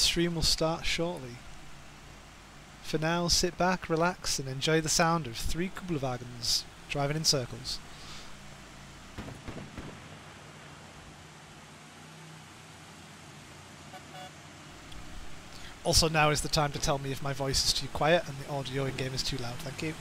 stream will start shortly. For now, sit back, relax, and enjoy the sound of 3 Kuppelwagens driving in circles. Also, now is the time to tell me if my voice is too quiet and the audio in-game is too loud. Thank you.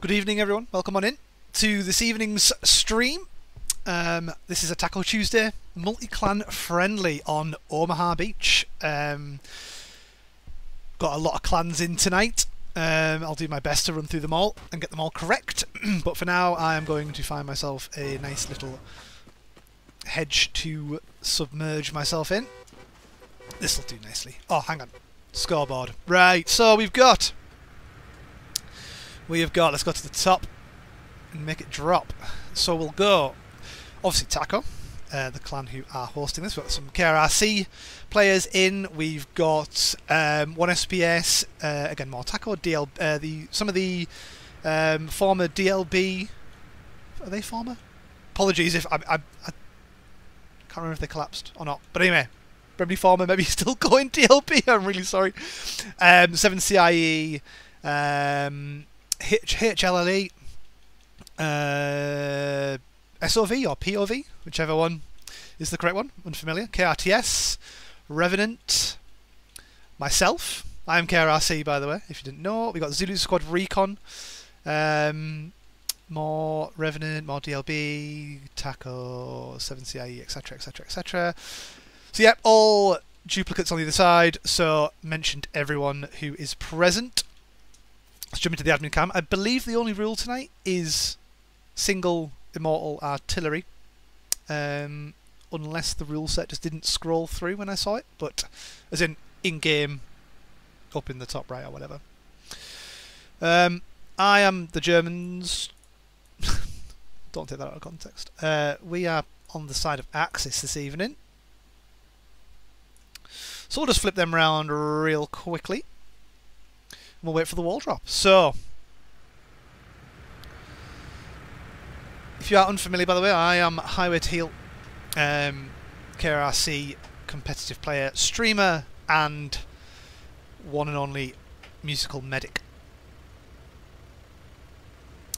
Good evening, everyone. Welcome on in to this evening's stream. This is a Taco Tuesday, multi-clan friendly on Omaha Beach. Got a lot of clans in tonight. I'll do my best to run through them all and get them all correct. But for now, I am going to find myself a nice little hedge to submerge myself in. This will do nicely. Oh, hang on. Scoreboard. Right, so we've got... let's go to the top and make it drop. So we'll go, obviously Taco, the clan who are hosting this. We've got some KRRC players in. We've got 1SPS, again more Taco, some of the former DLB, are they former? Apologies if I can't remember if they collapsed or not. But anyway, probably former, maybe still going DLB, I'm really sorry. 7CIE, HLLE, SOV or POV, whichever one is the correct one, unfamiliar. KRTS, Revenant, myself. I am KRRC, by the way, if you didn't know. We got Zulu Squad Recon, more Revenant, more DLB, Taco, 7CIE, etc, etc, etc. So yeah, all duplicates on the other side, so mentioned everyone who is present. Let's jump into the admin cam. I believe the only rule tonight is single immortal artillery, unless the rule set just didn't scroll through when I saw it, but as in-game, up in the top right or whatever. I am the Germans. Don't take that out of context. We are on the side of Axis this evening. So we'll just flip them around real quickly. We'll wait for the wall drop. So, if you are unfamiliar, by the way, I am Highway to Heal, KRRC competitive player, streamer, and one and only musical medic.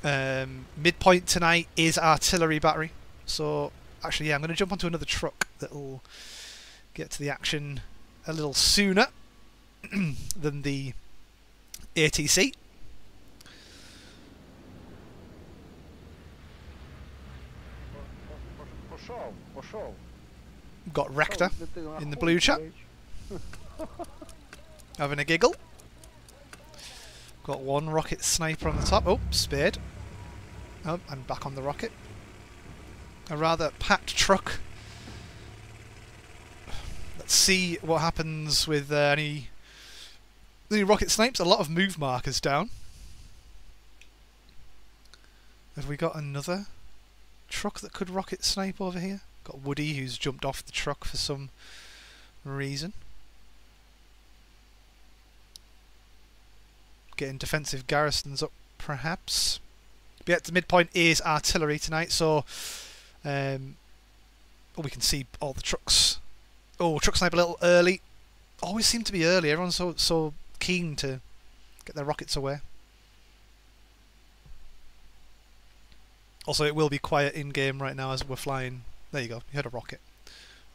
Midpoint tonight is artillery battery. So, actually, yeah, I'm going to jump onto another truck that will get to the action a little sooner than the ATC. Got Rector in the blue chat, having a giggle. Got one rocket sniper on the top. Oh, Spade. Oh, and back on the rocket. A rather packed truck. Let's see what happens with any rocket snipes. A lot of move markers down. Have we got another truck that could rocket snipe over here? Got Woody, who's jumped off the truck for some reason. Getting defensive garrisons up, perhaps. But yeah, the midpoint is artillery tonight, so we can see all the trucks. Oh, truck snipe a little early. Always seem to be early. Everyone's so keen to get their rockets away. Also, it will be quiet in game right now as we're flying. There you go. You heard a rocket.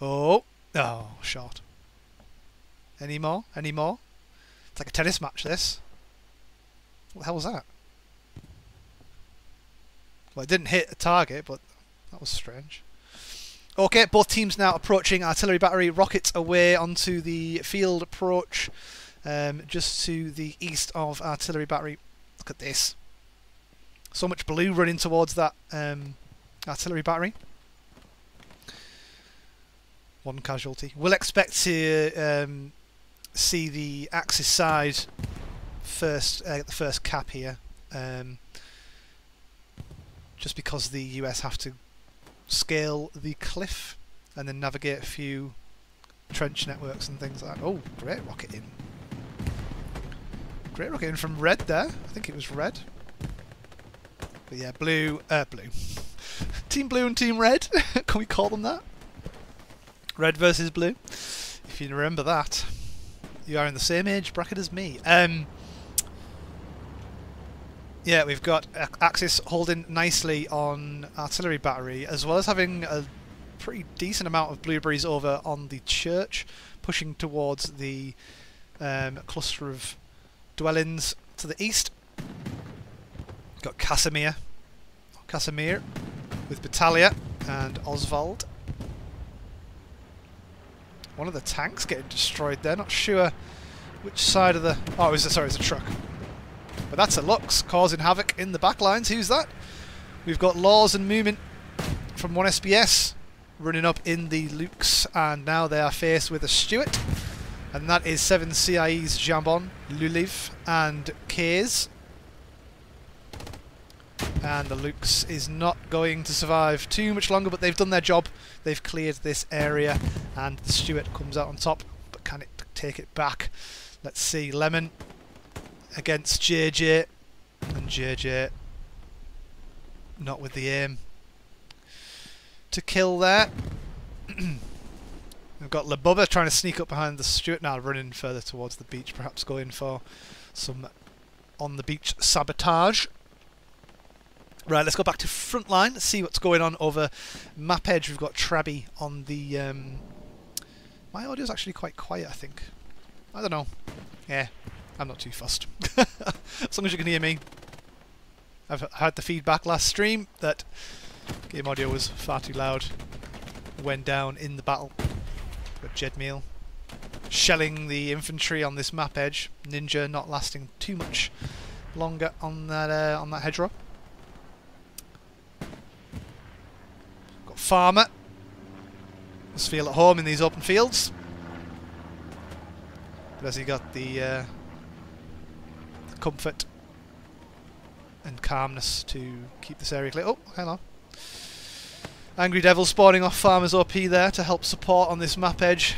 Oh, short. Any more? Any more? It's like a tennis match. This. What the hell was that? Well, it didn't hit a target, but that was strange. Okay, both teams now approaching artillery battery. Rockets away onto the field approach. Just to the east of artillery battery. Look at this. So much blue running towards that artillery battery. One casualty. We'll expect to see the Axis side first, the first cap here. Just because the US have to scale the cliff and then navigate a few trench networks and things like that. Oh, great rocket in. Great rocket in from red there. I think it was red. But yeah, blue. Team blue and team red. Can we call them that? Red versus blue. If you remember that. You are in the same age bracket as me. Yeah, we've got Axis holding nicely on artillery battery, as well as having a pretty decent amount of blueberries over on the church, pushing towards the cluster of dwellings to the east. Got Casimir with Battalia and Oswald. One of the tanks getting destroyed there. Not sure which side of the... Oh, sorry, it's a truck. But that's a Lux causing havoc in the back lines. Who's that? We've got Laws and Moomin from 1SBS running up in the Lukes, and now they are faced with a Stuart. And that is 7 CIE's Jambon, Luliv and Kays. And the Lukes is not going to survive too much longer, but they've done their job. They've cleared this area, and the Stuart comes out on top. But can it take it back? Let's see. Lemon against JJ, and JJ not with the aim to kill there. We've got Labubba trying to sneak up behind the Stuart, now running further towards the beach, perhaps going for some on the beach sabotage. Right, let's go back to front line, see what's going on over map edge. We've got Trabby on the... my audio's actually quite quiet, I think. I don't know. Yeah, I'm not too fussed. As long as you can hear me. I've had the feedback last stream that game audio was far too loud. Went down in the battle. Got Jedmeal shelling the infantry on this map edge. Ninja not lasting too much longer on that hedgerow. Got Farmer. Must feel at home in these open fields. But has he got the comfort and calmness to keep this area clear? Oh, hello. Angry Devil spawning off Farmer's OP there to help support on this map edge.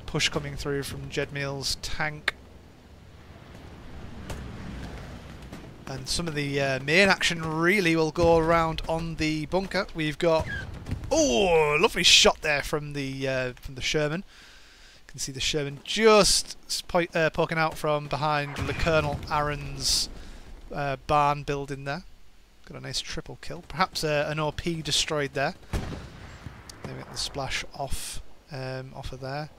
Push coming through from Jedmeal's tank. And some of the main action really will go around on the bunker. We've got... Oh, lovely shot there from the Sherman. You can see the Sherman just poking out from behind the Colonel Aaron's barn building there. Got a nice triple kill. Perhaps an OP destroyed there. They get the splash off of there.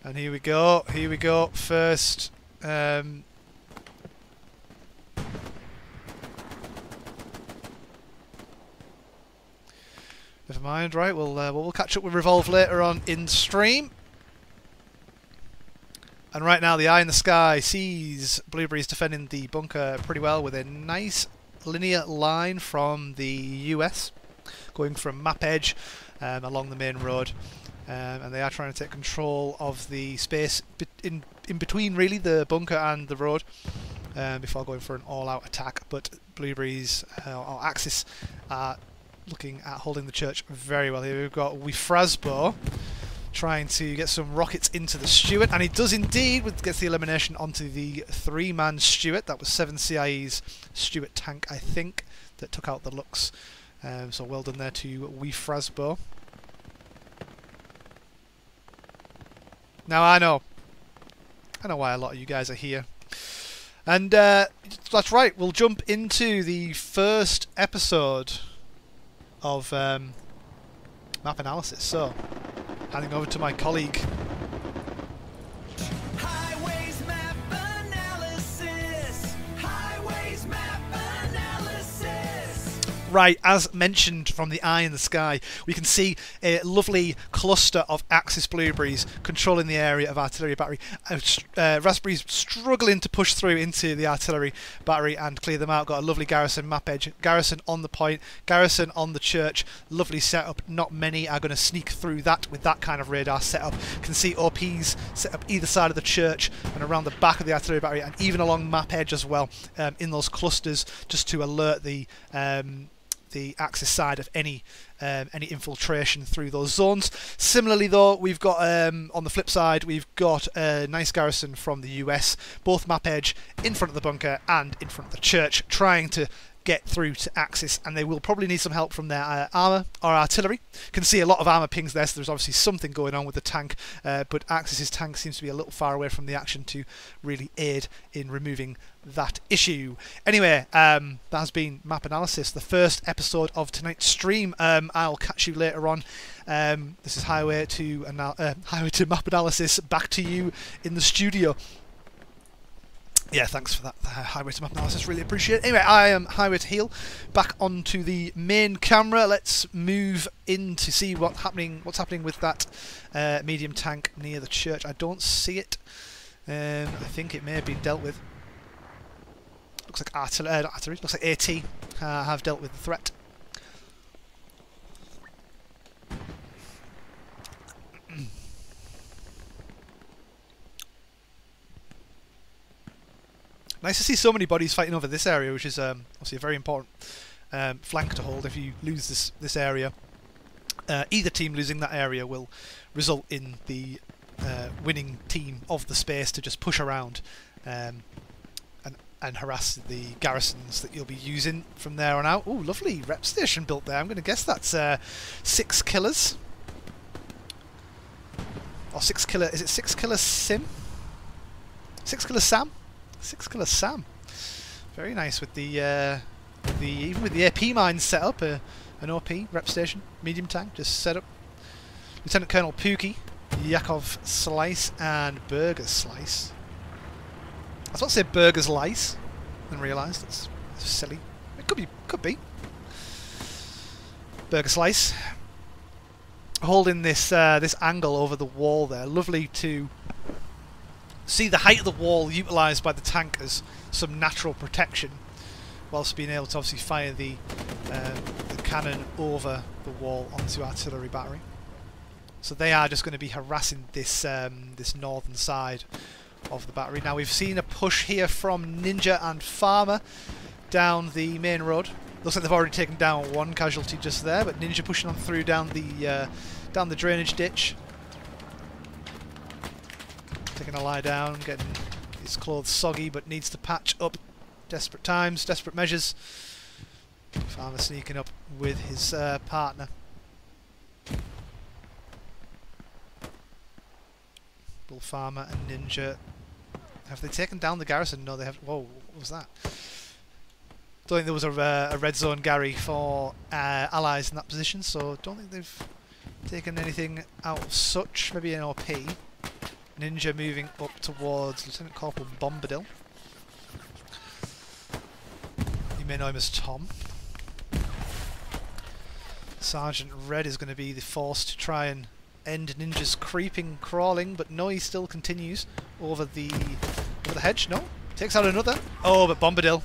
And here we go. Here we go. First. Never mind. Right. We'll catch up with Revolve later on in stream. And right now, the Eye in the Sky sees Blueberries defending the bunker pretty well with a nice linear line from the US, going from map edge along the main road, and they are trying to take control of the space in between, really, the bunker and the road, before going for an all-out attack. But Blueberries or Axis are looking at holding the church very well here. We've got Wifrasbo trying to get some rockets into the Stuart, and he does indeed, gets the elimination onto the 3-man Stuart. That was 7 CIE's Stuart tank, I think, that took out the Lux. So well done there to Wifrasbo. Now I know why a lot of you guys are here. And that's right, we'll jump into the first episode of map analysis. So, handing over to my colleague. Highways map analysis. Highways map analysis. Right, as mentioned from the Eye in the Sky, we can see a lovely cluster of Axis Blueberries controlling the area of Artillery Battery. Raspberries struggling to push through into the Artillery Battery and clear them out. Got a lovely Garrison map edge. Garrison on the point, Garrison on the church. Lovely setup. Not many are going to sneak through that with that kind of radar setup. Can see OPs set up either side of the church and around the back of the Artillery Battery, and even along map edge as well, in those clusters, just to alert the Axis side of any infiltration through those zones. Similarly, though, we've got on the flip side, we've got a nice Garrison from the US, both map edge, in front of the bunker and in front of the church, trying to get through to Axis, and they will probably need some help from their armour or artillery. Can see a lot of armour pings there, so there's obviously something going on with the tank, but Axis's tank seems to be a little far away from the action to really aid in removing that issue. Anyway, that has been Map Analysis, the first episode of tonight's stream. I'll catch you later on. This is Highway to Map Analysis, back to you in the studio. Yeah, thanks for that highway to map analysis, really appreciate it. Anyway, I am highway to heel, back onto the main camera. Let's move in to see what's happening with that medium tank near the church. I don't see it. I think it may have been dealt with. Looks like artillery, looks like AT have dealt with the threat. Nice to see so many bodies fighting over this area, which is obviously a very important flank to hold. If you lose this area, either team losing that area will result in the winning team of the space to just push around and harass the garrisons that you'll be using from there on out. Ooh, lovely rep station built there. I'm going to guess that's 6 killers. Or 6 killer... Is it 6 killer Sim? 6 killer Sam? 6 killer Sam. Very nice with the even with the AP mines set up. An OP rep station, medium tank just set up. Lieutenant Colonel Pookie, Yakov Slice, and Burger Slice. I was about to say Burger's Lice, and realised that's silly. It could be. Burger Slice, holding this this angle over the wall there. Lovely to see the height of the wall utilised by the tank as some natural protection, whilst being able to obviously fire the cannon over the wall onto artillery battery. So they are just going to be harassing this this northern side of the battery. Now we've seen a push here from Ninja and Farmer down the main road. Looks like they've already taken down one casualty just there, but Ninja pushing on through down the drainage ditch. Taking a lie down, getting his clothes soggy, but needs to patch up. Desperate times, desperate measures. Farmer sneaking up with his partner. Bull Farmer and Ninja. Have they taken down the garrison? No, they have. Whoa, what was that? Don't think there was a red zone Gary for allies in that position, so don't think they've taken anything out of such. Maybe an OP. Ninja moving up towards Lieutenant Corporal Bombadil. You may know him as Tom. Sergeant Red is going to be the force to try and end Ninja's creeping, crawling, but no, he still continues over the hedge. No, takes out another. Oh, but Bombadil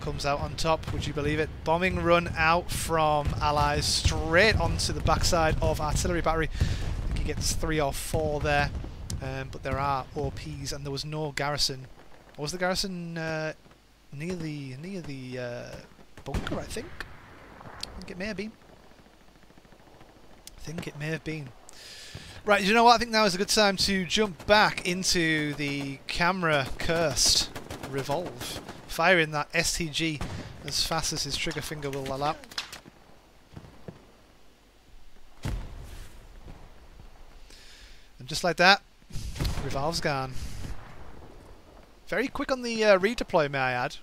comes out on top. Would you believe it? Bombing run out from allies straight onto the backside of artillery battery. I think he gets 3 or 4 there, but there are OPs, and there was no garrison. Or was the garrison near the bunker? I think it may have been. Right, you know what? I think now is a good time to jump back into the camera-cursed Revolve, firing that STG as fast as his trigger finger will allow. And just like that, Revolve's gone. Very quick on the redeploy, may I add.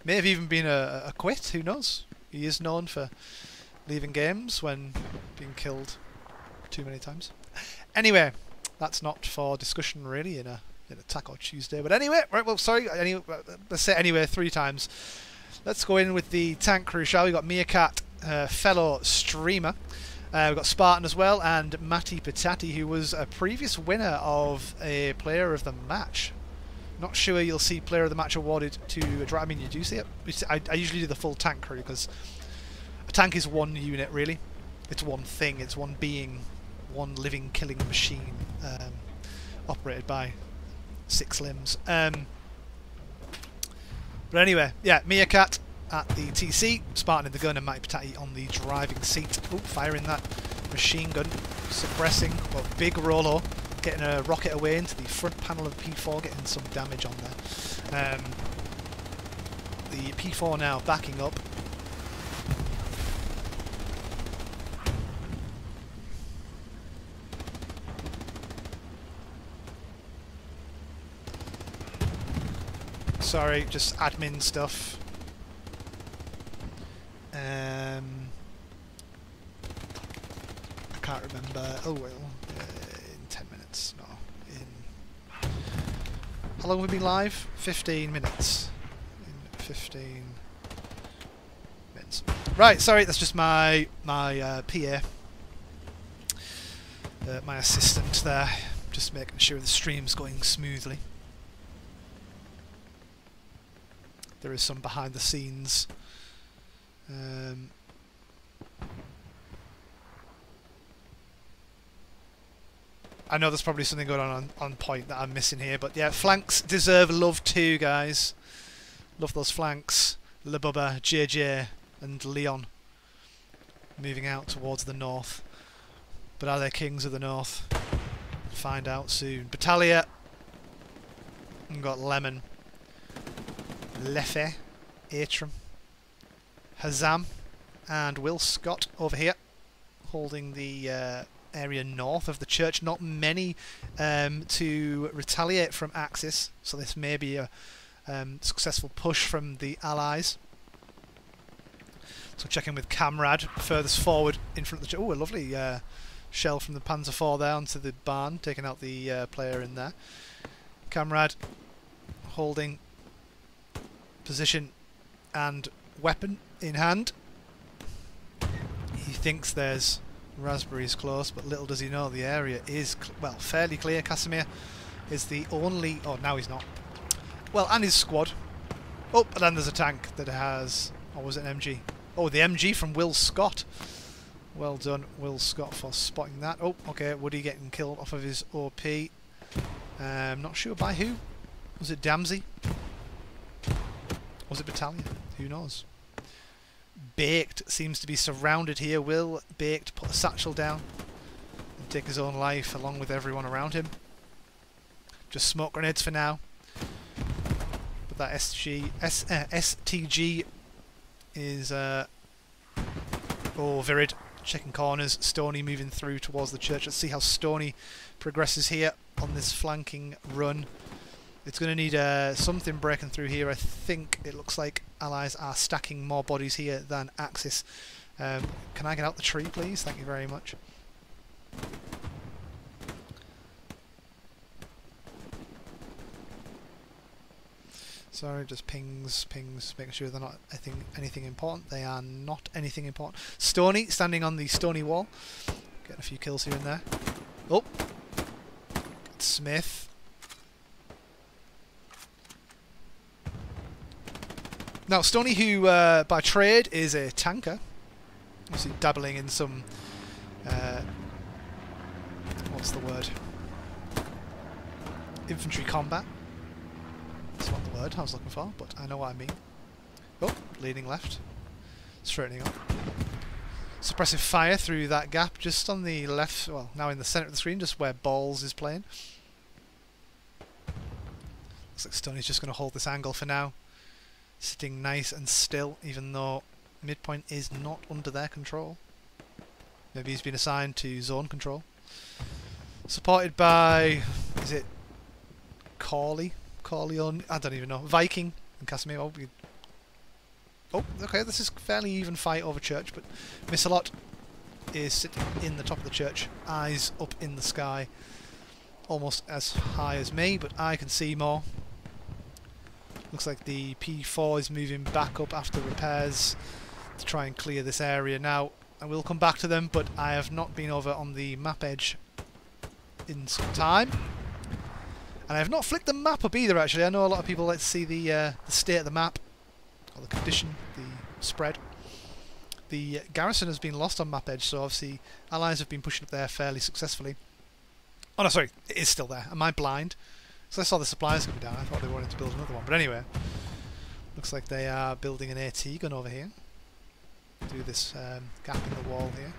May have even been a quit, who knows? He is known for leaving games when being killed too many times. Anyway, that's not for discussion really in a Taco Tuesday. But anyway, right, well, sorry, let's say anyway 3 times. Let's go in with the tank crew, shall we? We've got Meerkat, fellow streamer. We've got Spartan as well, and Matty Patati, who was a previous winner of a Player of the Match. Not sure you'll see Player of the Match awarded to a driver. I mean, you do see it. I usually do the full tank crew because a tank is one unit, really. It's one thing. It's one being, one living, killing machine, operated by 6 limbs. But anyway, yeah, Meerkat at the TC, Spartan in the gun, and Matty Patati on the driving seat. Ooh, firing that machine gun, suppressing. Well, big Rolo, getting a rocket away into the front panel of the P4, getting some damage on there. The P4 now backing up. Sorry, just admin stuff. I can't remember. Oh well, in 10 minutes. No, in How long have we been live? 15 minutes. 15 minutes. Right, sorry, that's just my PA. My assistant there. Just making sure the stream's going smoothly. There is some behind the scenes. I know there's probably something going on point that I'm missing here, but yeah, flanks deserve love too, guys. Love those flanks. Labubba, JJ, and Leon moving out towards the north. But are they kings of the north? Find out soon. Battalia. We've got Lemon. Leffe. Atram. Hazam. And Will Scott over here. Holding the area north of the church. Not many to retaliate from Axis. So this may be a successful push from the Allies. So checking with Camrad furthest forward in front of the... Oh, a lovely shell from the Panzer IV there onto the barn, taking out the player in there. Camrad holding position and weapon in hand. He thinks there's raspberries close, but little does he know the area is, well, fairly clear. Casimir is the only... Oh, now he's not. Well, and his squad. Oh, and then there's a tank that has... Or was it an MG? Oh, the MG from Will Scott. Well done, Will Scott, for spotting that. Oh, okay, Woody getting killed off of his OP. Not sure by who. Was it Damsey? Was it Battalion? Who knows? Baked seems to be surrounded here. Will Baked put a satchel down and take his own life along with everyone around him. Just smoke grenades for now. But that STG is... oh, Virid. Checking corners. Stony moving through towards the church. Let's see how Stony progresses here on this flanking run. It's going to need something breaking through here. I think it looks like Allies are stacking more bodies here than Axis. Can I get out the tree, please? Thank you very much. Sorry, just pings, making sure they're not anything important. They are not anything important. Stony, standing on the Stony wall. Getting a few kills here and there. Oh! Smith. Now, Stony, who by trade is a tanker, obviously dabbling in some... what's the word? Infantry combat. That's not the word I was looking for, but I know what I mean. Oh, leaning left. Straightening up. Suppressive fire through that gap just on the left, well, now in the centre of the screen, just where Balls is playing. Looks like Stoney's just going to hold this angle for now. Sitting nice and still, even though midpoint is not under their control. Maybe he's been assigned to zone control. Supported by... is it... Corleone? I don't even know. Viking and Casimir. Oh, okay, this is fairly even fight over church, but Missalot is sitting in the top of the church, eyes up in the sky, almost as high as me, but I can see more. Looks like the P4 is moving back up after repairs to try and clear this area. Now, I will come back to them, but I have not been over on the map edge in some time. And I have not flicked the map up either, actually. I know a lot of people like to see the state of the map, or the condition, the spread. The garrison has been lost on map edge, so obviously Allies have been pushing up there fairly successfully. Oh no, sorry, it is still there. Am I blind? So I saw the supplies coming down. I thought they wanted to build another one. But anyway, looks like they are building an AT gun over here. Do this gap in the wall here.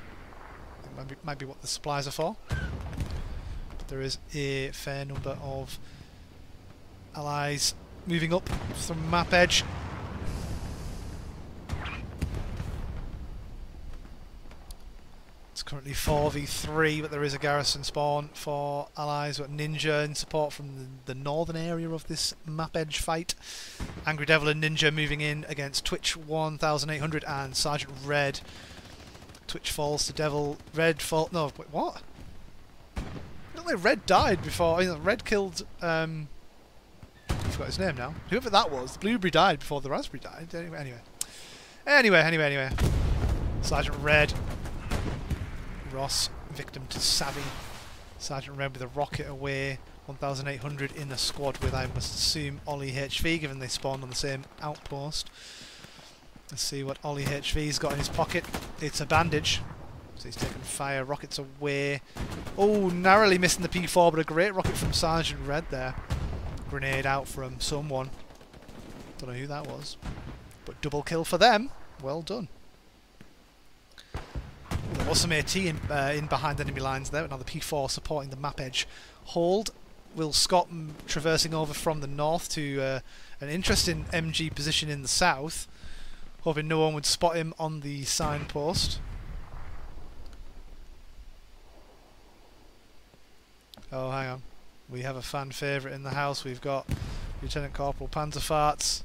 It might be what the supplies are for. There is a fair number of Allies moving up from map edge. It's currently 4v3, but there is a garrison spawn for Allies. We've got Ninja in support from the northern area of this map edge fight. Angry Devil and Ninja moving in against Twitch 1800 and Sergeant Red. Twitch falls to Devil. Red fall... No, wait, what? Red died before. Red killed forgot his name now. Whoever that was, the blueberry died before the raspberry died. Anyway. Sergeant Red. Ross, victim to Savvy. Sergeant Red with a rocket away. 1,800 in the squad with, I must assume, Ollie HV, given they spawned on the same outpost. Let's see what Ollie HV's got in his pocket. It's a bandage. So he's taking fire. Rockets away. Oh, narrowly missing the P4, but a great rocket from Sergeant Red there. Grenade out from someone. Don't know who that was. But double kill for them. Well done. There was some AT in behind enemy lines there, but now the P4 supporting the map edge hold. Will Scott traversing over from the north to an interesting MG position in the south, hoping no one would spot him on the signpost. Oh, hang on. We have a fan favourite in the house. We've got Lieutenant Corporal Panzerfarts.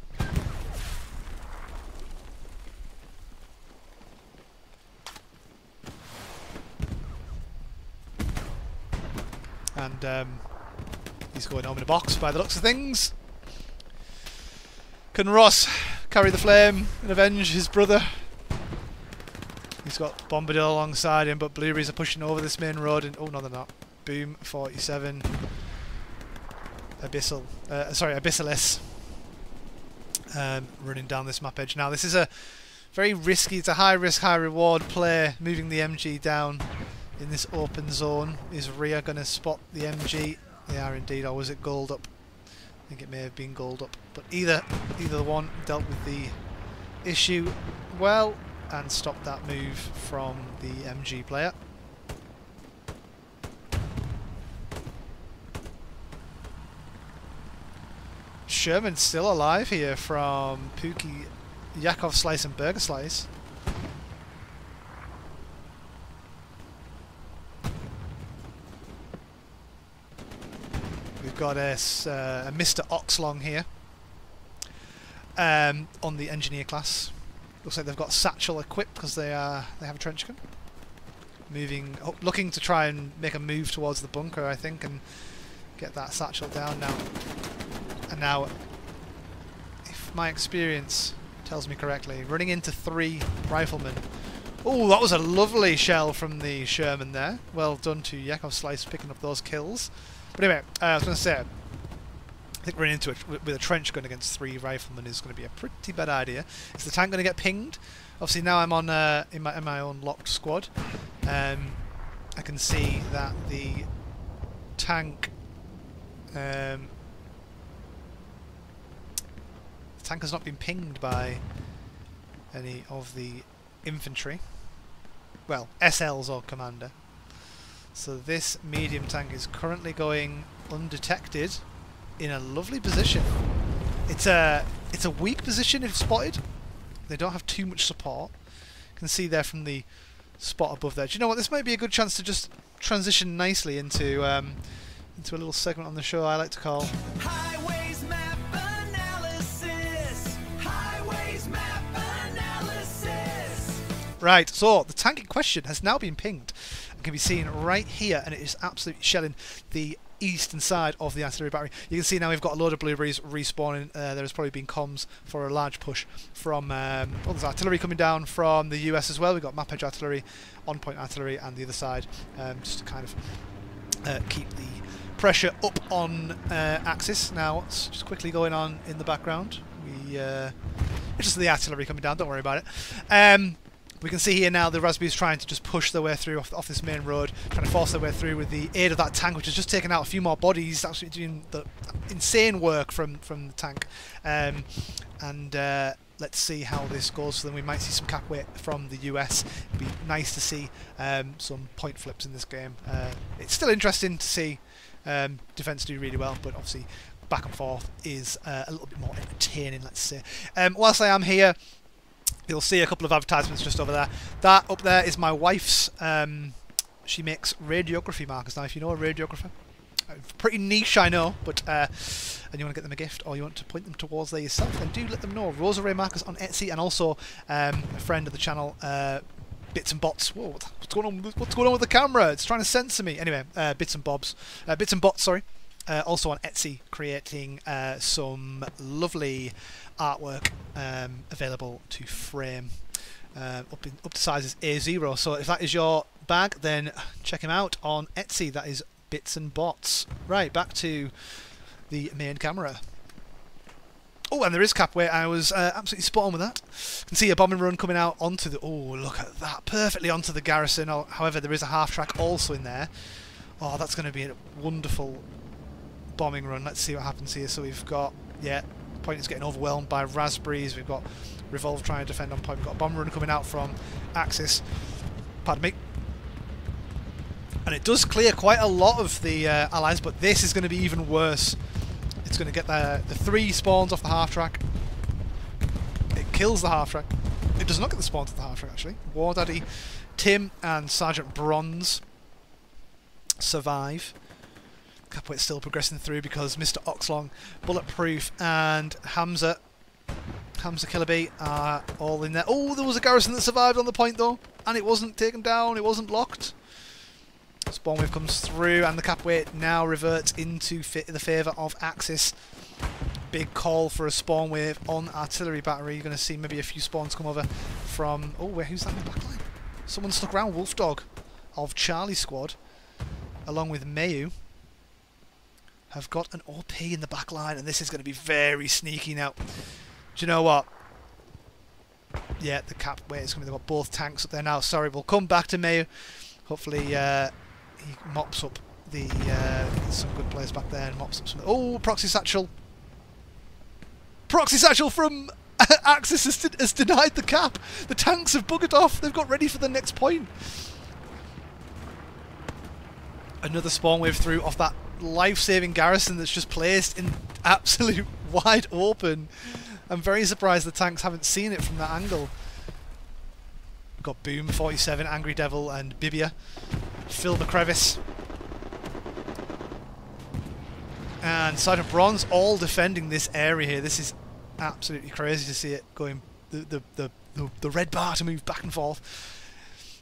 And he's going home in a box by the looks of things. Can Ross carry the flame and avenge his brother? He's got Bombadil alongside him, but Blueberries are pushing over this main road. And oh no, they're not. Boom, 47. Abyssalis. Running down this map edge. Now this is a very risky, it's a high risk, high reward play, moving the MG down in this open zone. Is Rhea going to spot the MG? They are indeed, or was it gold up? I think it may have been gold up. But either one dealt with the issue well and stopped that move from the MG player. Sherman's still alive here from Pookie, Yakov Slice and Burger Slice. We've got a Mr. Oxlong here on the engineer class. Looks like they've got satchel equipped because they have a trench gun. Looking to try and make a move towards the bunker, I think, and get that satchel down now. And now, if my experience tells me correctly, running into 3 riflemen. Oh, that was a lovely shell from the Sherman there. Well done to Yakov Slice picking up those kills. But anyway, I was going to say, I think running into it with a trench gun against 3 riflemen is going to be a pretty bad idea. Is the tank going to get pinged? Obviously now I'm on in my own locked squad. I can see that the tank has not been pinged by any of the infantry. Well, SLs or commander. So this medium tank is currently going undetected in a lovely position. It's a weak position if spotted. They don't have too much support. You can see there from the spot above there. Do you know what? This might be a good chance to just transition nicely into a little segment on the show I like to call Highways map analysis. Highways map analysis. Right, so the tank in question has now been pinged and can be seen right here, and it is absolutely shelling the eastern side of the artillery battery. You can see now we've got a load of blueberries respawning. There has probably been comms for a large push from there's artillery coming down from the US as well. We've got map edge artillery, on point artillery, and the other side, just to kind of keep the pressure up on axis. Now it's just quickly going on in the background. It's just the artillery coming down, don't worry about it. We can see here now the Raspberries trying to just push their way through off this main road, trying to force their way through with the aid of that tank, which has just taken out a few more bodies, actually doing the insane work from the tank. Let's see how this goes for them. We might see some cap weight from the US. It'd be nice to see some point flips in this game. It's still interesting to see defence do really well, but obviously back and forth is a little bit more entertaining, let's say. Whilst I am here, you'll see a couple of advertisements just over there. That up there is my wife's. She makes radiography markers. Now, if you know a radiographer, pretty niche, I know, but and you want to get them a gift, or you want to point them towards there yourself, then do let them know. Rosary markers on Etsy, and also a friend of the channel, Bits and Bots. Whoa, what's going on? What's going on with the camera? It's trying to censor me. Anyway, Bits and Bots. Sorry. also on Etsy, creating some lovely artwork available to frame up to sizes A0. So if that is your bag, then check him out on Etsy. That is Bits and Bots. Right, back to the main camera. Oh, and there is cap weight. I was absolutely spot on with that. You can see a bombing run coming out onto the... Oh, look at that. Perfectly onto the garrison. However, there is a half track also in there. Oh, that's going to be a wonderful bombing run. Let's see what happens here. So we've got... Yeah, point is getting overwhelmed by raspberries. We've got Revolve trying to defend on point. We've got a bomb run coming out from Axis. Pardon me. And it does clear quite a lot of the allies, but this is going to be even worse. It's going to get the 3 spawns off the half track. It kills the half track. It does not get the spawns off the half track, actually. War Daddy, Tim, and Sergeant Bronze survive. Capwait's still progressing through because Mr. Oxlong, Bulletproof, and Hamza Killabee are all in there. Oh, there was a garrison that survived on the point, though, and it wasn't taken down. It wasn't locked. Spawn wave comes through, and the cap weight now reverts into the favour of Axis. Big call for a spawn wave on artillery battery. You're going to see maybe a few spawns come over from... Oh, wait, who's that in the backline? Someone stuck around. Wolfdog of Charlie Squad, along with Mayu, have got an OP in the backline, and this is going to be very sneaky now. Do you know what? Yeah, the cap weight is coming. They've got both tanks up there now. Sorry, we'll come back to Mayu. Hopefully... he mops up the some good players back there and mops up some... Oh, Proxy Satchel! Proxy Satchel from Axis has denied the cap! The tanks have buggered off! They've got ready for the next point! Another spawn wave through off that life-saving garrison that's just placed in absolute wide open. I'm very surprised the tanks haven't seen it from that angle. We've got Boom, 47, Angry Devil, and Bibia. Fill the crevice. And Sergeant Bronze all defending this area here. This is absolutely crazy to see it going, the red bar to move back and forth.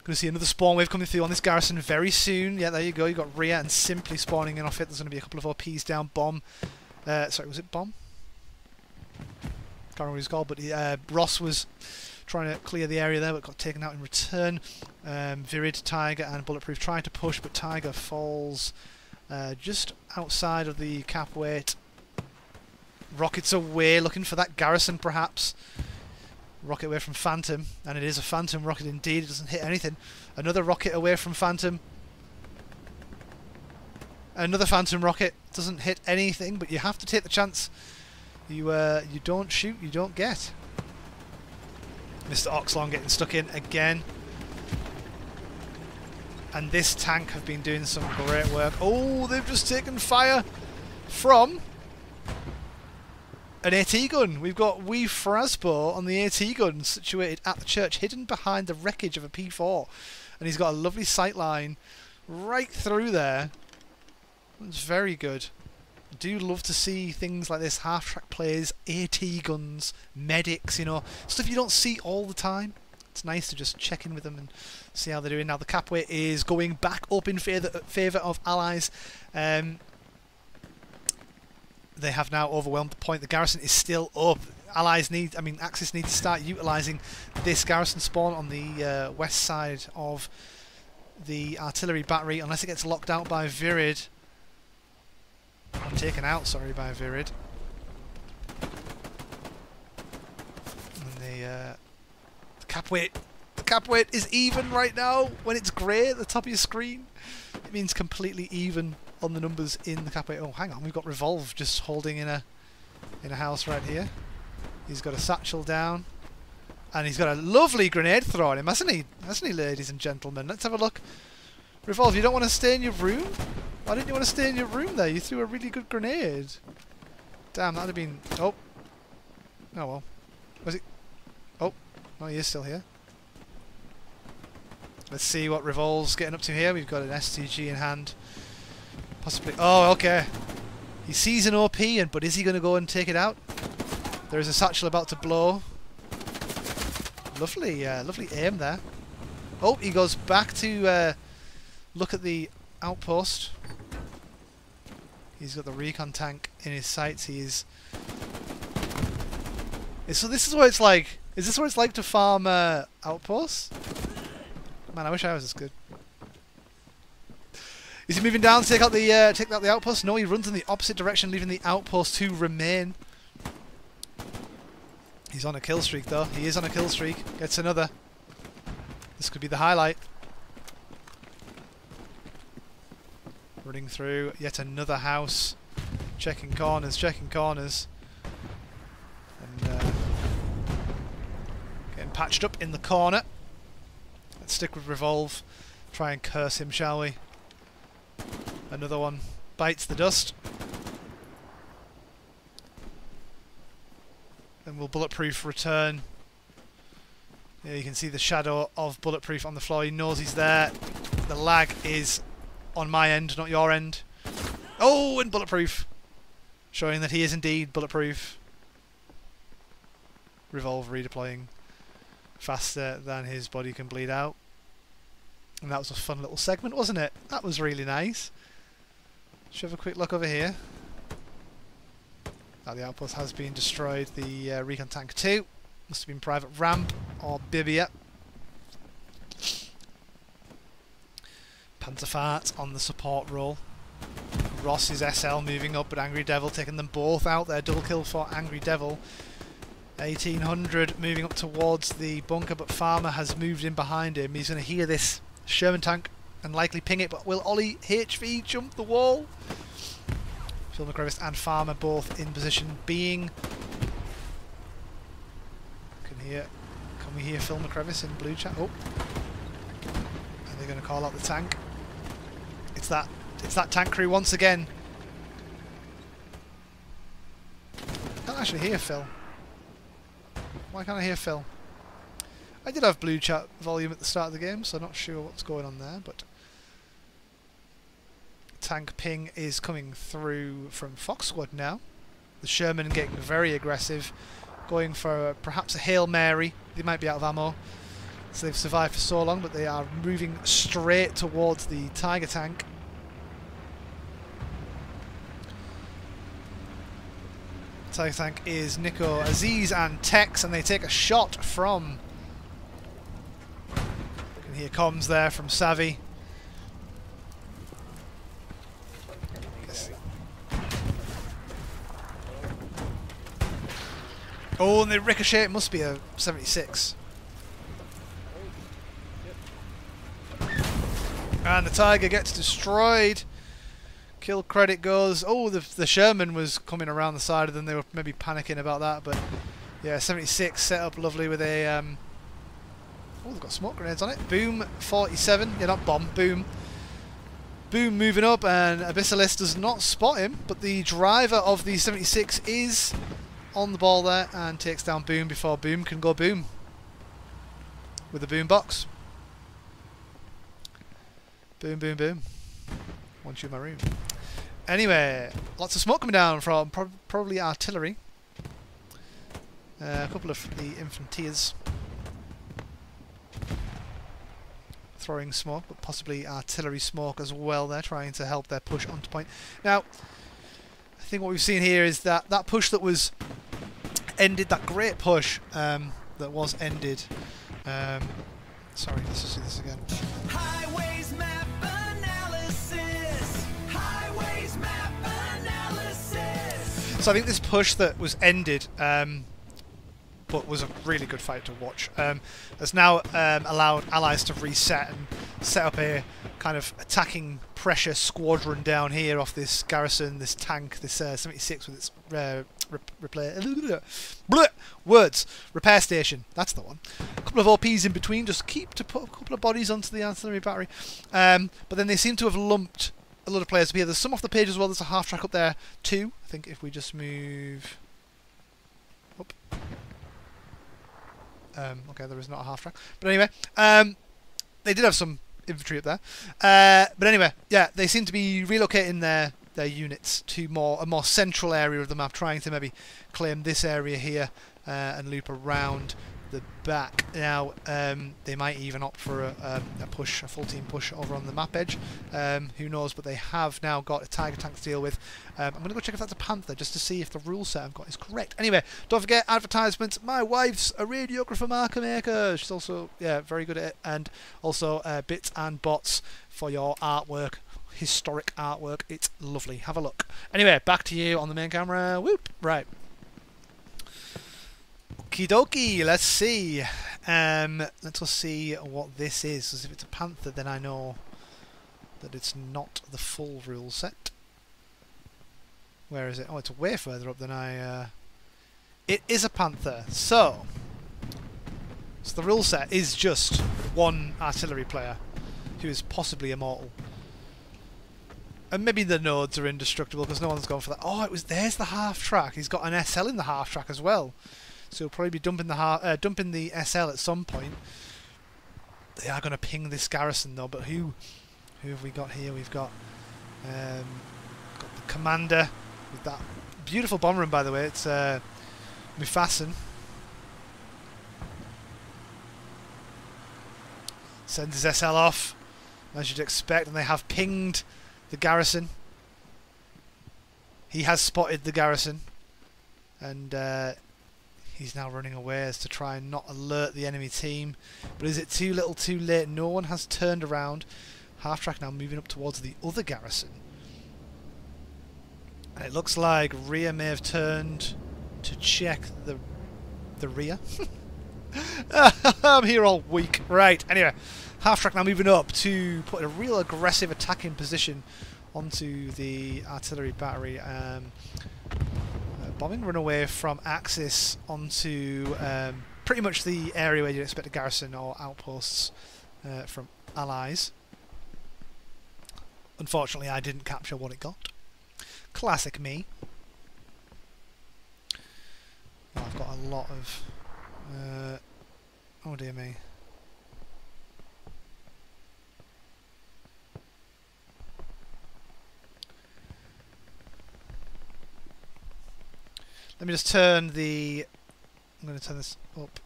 Going to see another spawn wave coming through on this garrison very soon. Yeah, there you go. You've got Rhea and Simply spawning in off it. There's going to be a couple of OPs down. Bomb. Sorry, was it Bomb? Can't remember what he's called, but Ross was trying to clear the area there, but got taken out in return. Virid, Tiger, and Bulletproof trying to push, but Tiger falls just outside of the cap weight. Rockets away, looking for that garrison, perhaps. Rocket away from Phantom, and it is a Phantom rocket indeed. It doesn't hit anything. Another rocket away from Phantom. Another Phantom rocket doesn't hit anything, but you have to take the chance. You don't shoot, you don't get. Mr. Oxlong getting stuck in again. And this tank have been doing some great work. Oh, they've just taken fire from an AT gun. We've got Wee Frasbo on the AT gun situated at the church, hidden behind the wreckage of a P4. And he's got a lovely sight line right through there. It's very good. I do love to see things like this, half-track plays, AT guns, medics, you know, stuff you don't see all the time. It's nice to just check in with them and see how they're doing. Now the cap weight is going back up in favour of allies. They have now overwhelmed the point. The garrison is still up. Axis need to start utilising this garrison spawn on the west side of the artillery battery, unless it gets locked out by Virid. I'm taken out, sorry, by Virid. And the cap weight is even right now. When it's grey at the top of your screen, it means completely even on the numbers in the cap weight. Oh, hang on, we've got Revolve just holding in a house right here. He's got a satchel down, and he's got a lovely grenade throw on him, hasn't he? Hasn't he, ladies and gentlemen? Let's have a look. Revolve, you don't want to stay in your room? Why didn't you want to stay in your room there? You threw a really good grenade. Damn, that'd have been... Oh. Oh well. Was it... Oh. Oh, he is still here. Let's see what Revolve's getting up to here. We've got an STG in hand. Possibly... Oh, okay. He sees an OP, but is he going to go and take it out? There is a satchel about to blow. Lovely, lovely aim there. Oh, he goes back to look at the outpost. He's got the recon tank in his sights. He is. So this is what it's like. Is this what it's like to farm outposts? Man, I wish I was as good. Is he moving down to take out the outpost? No, he runs in the opposite direction, leaving the outpost to remain. He's on a kill streak, though. He is on a kill streak. Gets another. This could be the highlight. Running through yet another house. Checking corners, checking corners. And getting patched up in the corner. Let's stick with Revolve. Try and curse him, shall we? Another one bites the dust. And we'll Bulletproof return. Yeah, you can see the shadow of Bulletproof on the floor. He knows he's there. The lag is on my end, not your end. Oh, and Bulletproof. Showing that he is indeed Bulletproof. Revolve redeploying faster than his body can bleed out. And that was a fun little segment, wasn't it? That was really nice. Should we have a quick look over here? Oh, the outpost has been destroyed. The recon tank 2. Must have been Private Ramp or Bibia. Panzerfart on the support role. Ross is SL moving up, but Angry Devil taking them both out there. Double kill for Angry Devil. 1800 moving up towards the bunker, but Farmer has moved in behind him. He's going to hear this Sherman tank and likely ping it, but will Ollie HV jump the wall? Phil McCrevis and Farmer both in position being. Can we hear Phil McCrevis in blue chat? Oh, are they going to call out the tank? It's that tank crew once again. I can't actually hear Phil. Why can't I hear Phil? I did have blue chat volume at the start of the game, so I'm not sure what's going on there, but tank ping is coming through from Fox Squad now. The Sherman getting very aggressive, going for perhaps a Hail Mary. They might be out of ammo, so they've survived for so long, but they are moving straight towards the Tiger tank. Tiger tank is Nico, Aziz and Tex, and they take a shot from... You can hear comms there from Savvy. Oh, and they ricochet. It must be a 76. And the Tiger gets destroyed. Kill credit goes. Oh, the Sherman was coming around the side of them. They were maybe panicking about that, but yeah, 76 set up lovely with a. Oh, they've got smoke grenades on it. Boom, 47. Yeah, not bomb. Boom. Boom moving up, and Abyssalist does not spot him, but the driver of the 76 is on the ball there and takes down Boom before Boom can go boom with the boom box. Boom, boom, boom. Want you in my room. Anyway, lots of smoke coming down from probably artillery. A couple of the infanteers throwing smoke, but possibly artillery smoke as well. They're trying to help their push onto point. Now, I think what we've seen here is that push that was ended, that great push that was ended. Sorry, let's just see this again. Highways map analysis. Highways map analysis. So I think this push that was ended, but was a really good fight to watch, has now allowed allies to reset and set up a kind of attacking pressure squadron down here off this garrison, this tank, this 76 with its repair station. That's the one. A couple of OPs in between, just keep to put a couple of bodies onto the artillery battery. But then they seem to have lumped a lot of players up here. There's some off the page as well. There's a half track up there too. I think if we just move up. Okay, there is not a half track. But anyway, they did have some infantry up there. But anyway, yeah, they seem to be relocating their units to a more central area of the map, trying to maybe claim this area here and loop around the back. Now, they might even opt for a push, a full team push over on the map edge. Who knows, but they have now got a Tiger tank to deal with. I'm going to go check if that's a Panther, just to see if the rule set I've got is correct. Anyway, don't forget, advertisements. My wife's a radiographer marker maker. She's also, yeah, very good at it. And also bits and bots for your artwork. Historic artwork. It's lovely. Have a look. Anyway, back to you on the main camera. Whoop. Right. Okie dokie, let's see. Let's see what this is. Because if it's a Panther, then I know that it's not the full rule set. Where is it? Oh, it's way further up than I... It is a Panther. So the rule set is just one artillery player who is possibly immortal. And maybe the nodes are indestructible because no one's gone for that. Oh, there's the half track. He's got an SL in the half track as well. So he'll probably be dumping the SL at some point. They are going to ping this garrison though. But who have we got here? We've got the commander with that beautiful bomber room, by the way. It's Mufassin. Sends his SL off, as you'd expect, and they have pinged the garrison. He has spotted the garrison, and he's now running away as to try and not alert the enemy team. But is it too little too late? No one has turned around. Half track now moving up towards the other garrison. And it looks like rear may have turned to check the rear. I'm here all week. Right, anyway. Half track now moving up to put a real aggressive attacking position onto the artillery battery. Bombing run away from Axis onto pretty much the area where you'd expect a garrison or outposts from allies. Unfortunately, I didn't capture what it got. Classic me. Oh, I've got a lot of... oh dear me. Let me just turn the... I'm going to turn this up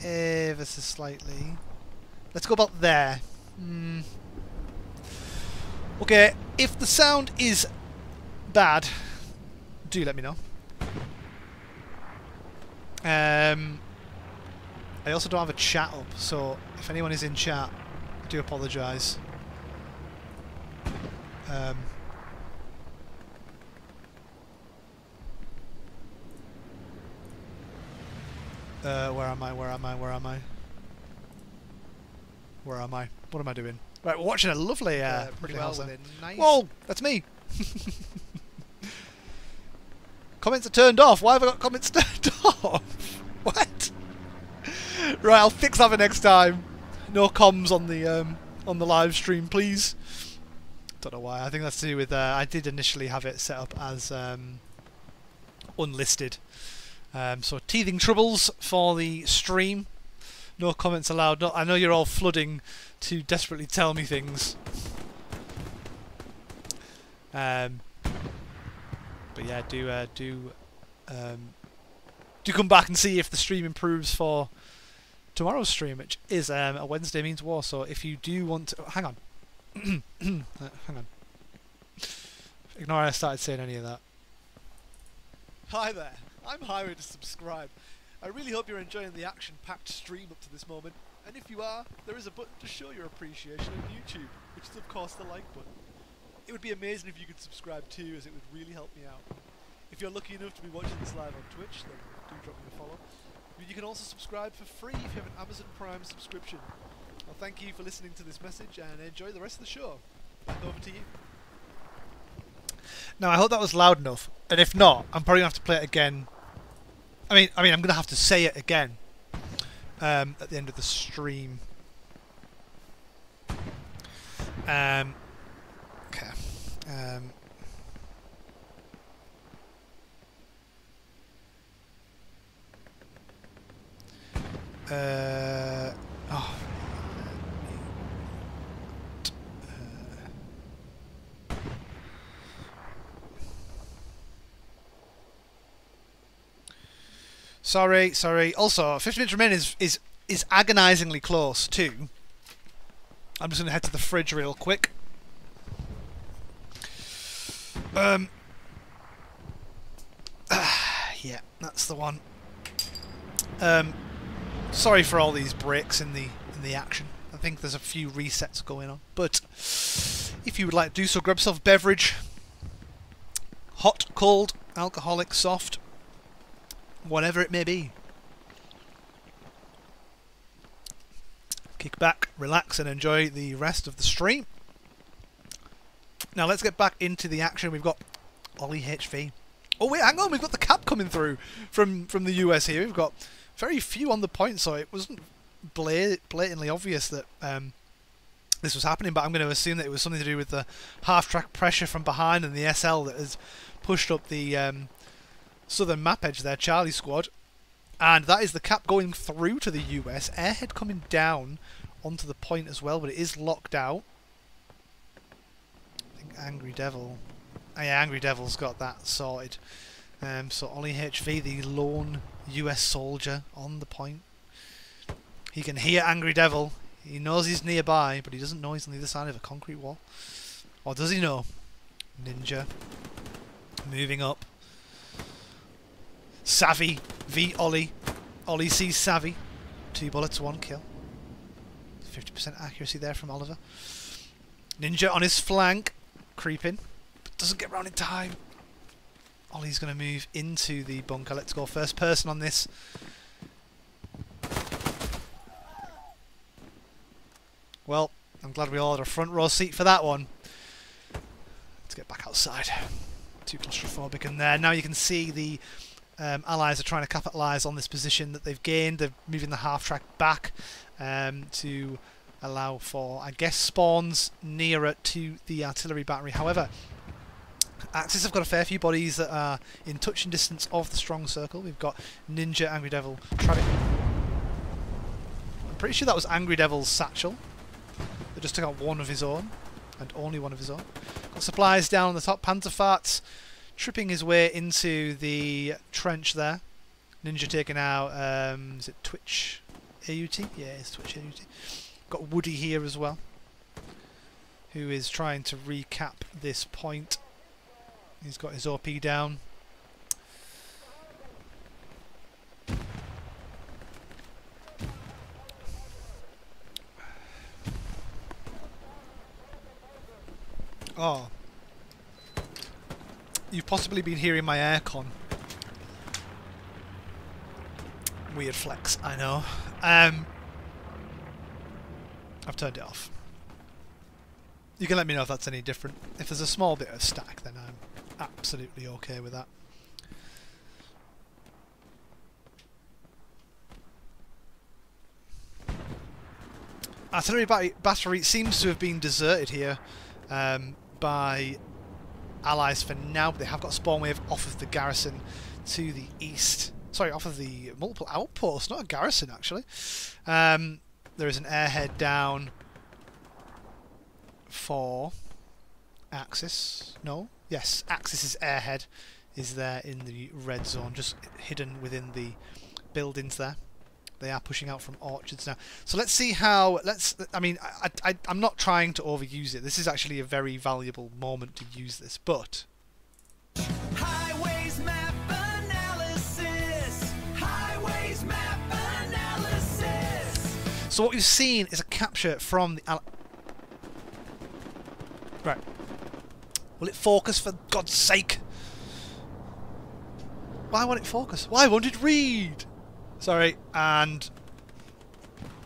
ever so slightly. Let's go about there. Okay, if the sound is bad, do let me know. I also don't have a chat up, so if anyone is in chat, I do apologise. Where am I? Where am I? Where am I? Where am I? What am I doing? Right, we're watching a lovely... pretty lovely well house with there. it. Nice. Whoa! That's me! Comments are turned off. Why have I got comments turned off? What? Right, I'll fix that for next time. No comms on the live stream, please. Don't know why. I think that's to do with I did initially have it set up as unlisted. So teething troubles for the stream. No comments allowed. No, I know you're all flooding to desperately tell me things. But yeah, do come back and see if the stream improves for tomorrow's stream, which is a Wednesday Means War. So if you do want to... hang on. Hang on. Ignore I started saying any of that. Hi there, I'm hiring to subscribe. I really hope you're enjoying the action-packed stream up to this moment, and if you are, there is a button to show your appreciation on YouTube, which is of course the like button. It would be amazing if you could subscribe too, as it would really help me out. If you're lucky enough to be watching this live on Twitch, then do drop me a follow. You can also subscribe for free if you have an Amazon Prime subscription. Well, thank you for listening to this message, and enjoy the rest of the show. Back over to you. Now I hope that was loud enough, and if not, I'm probably gonna have to play it again. I mean, I'm gonna have to say it again at the end of the stream. Okay. Oh. Sorry, sorry. Also, 50 minutes remain is agonisingly close too. I'm just going to head to the fridge real quick. Yeah, that's the one. Sorry for all these breaks in the action. I think there's a few resets going on. But if you would like to do so, grab yourself a beverage. Hot, cold, alcoholic, soft, whatever it may be. Kick back, relax, and enjoy the rest of the stream. Now let's get back into the action. We've got Ollie HV. Oh wait, hang on, we've got the cap coming through from the US here. We've got very few on the point, so it wasn't blatantly obvious that this was happening, but I'm going to assume that it was something to do with the half-track pressure from behind and the SL that has pushed up the southern map edge there, Charlie Squad. And that is the cap going through to the US. Airhead coming down onto the point as well, but it is locked out. I think Angry Devil... Oh yeah, Angry Devil's got that sorted. So Ollie HV, the lone US soldier on the point. He can hear Angry Devil. He knows he's nearby, but he doesn't know he's on the other side of a concrete wall. Or does he know? Ninja. Moving up. Savvy v Ollie. Ollie sees Savvy. 2 bullets, 1 kill. 50% accuracy there from Oliver. Ninja on his flank. Creeping. But doesn't get round in time. Ollie's going to move into the bunker. Let's go first person on this. Well, I'm glad we all had a front row seat for that one. Let's get back outside. Too claustrophobic in there. Now you can see the allies are trying to capitalise on this position that they've gained. They're moving the half-track back to allow for, I guess, spawns nearer to the artillery battery. However, Axis have got a fair few bodies that are in touching distance of the strong circle. We've got Ninja, Angry Devil, Travis. I'm pretty sure that was Angry Devil's satchel. They just took out one of his own, and only one of his own. Got supplies down on the top. Panzerfahrt's tripping his way into the trench there. Ninja taking out, is it Twitch AUT? Yeah, it's Twitch AUT. Got Woody here as well, who is trying to recap this point. He's got his OP down. Oh. You've possibly been hearing my aircon. Weird flex, I know. I've turned it off. You can let me know if that's any different. If there's a small bit of static, then I'm absolutely okay with that. Artillery battery seems to have been deserted here by allies for now, but they have got a spawn wave off of the garrison to the east. Sorry, off of the multiple outposts, not a garrison actually. There is an airhead down for Axis. No? Yes, Axis's airhead is there in the red zone, just hidden within the buildings there. They are pushing out from orchards now. So let's see how... I mean, I'm not trying to overuse it. This is actually a very valuable moment to use this, but... Highways map analysis. Highways map analysis. So what we've seen is a capture from the... Right. Will it focus, for God's sake? Why won't it focus? Why won't it read? Sorry, and...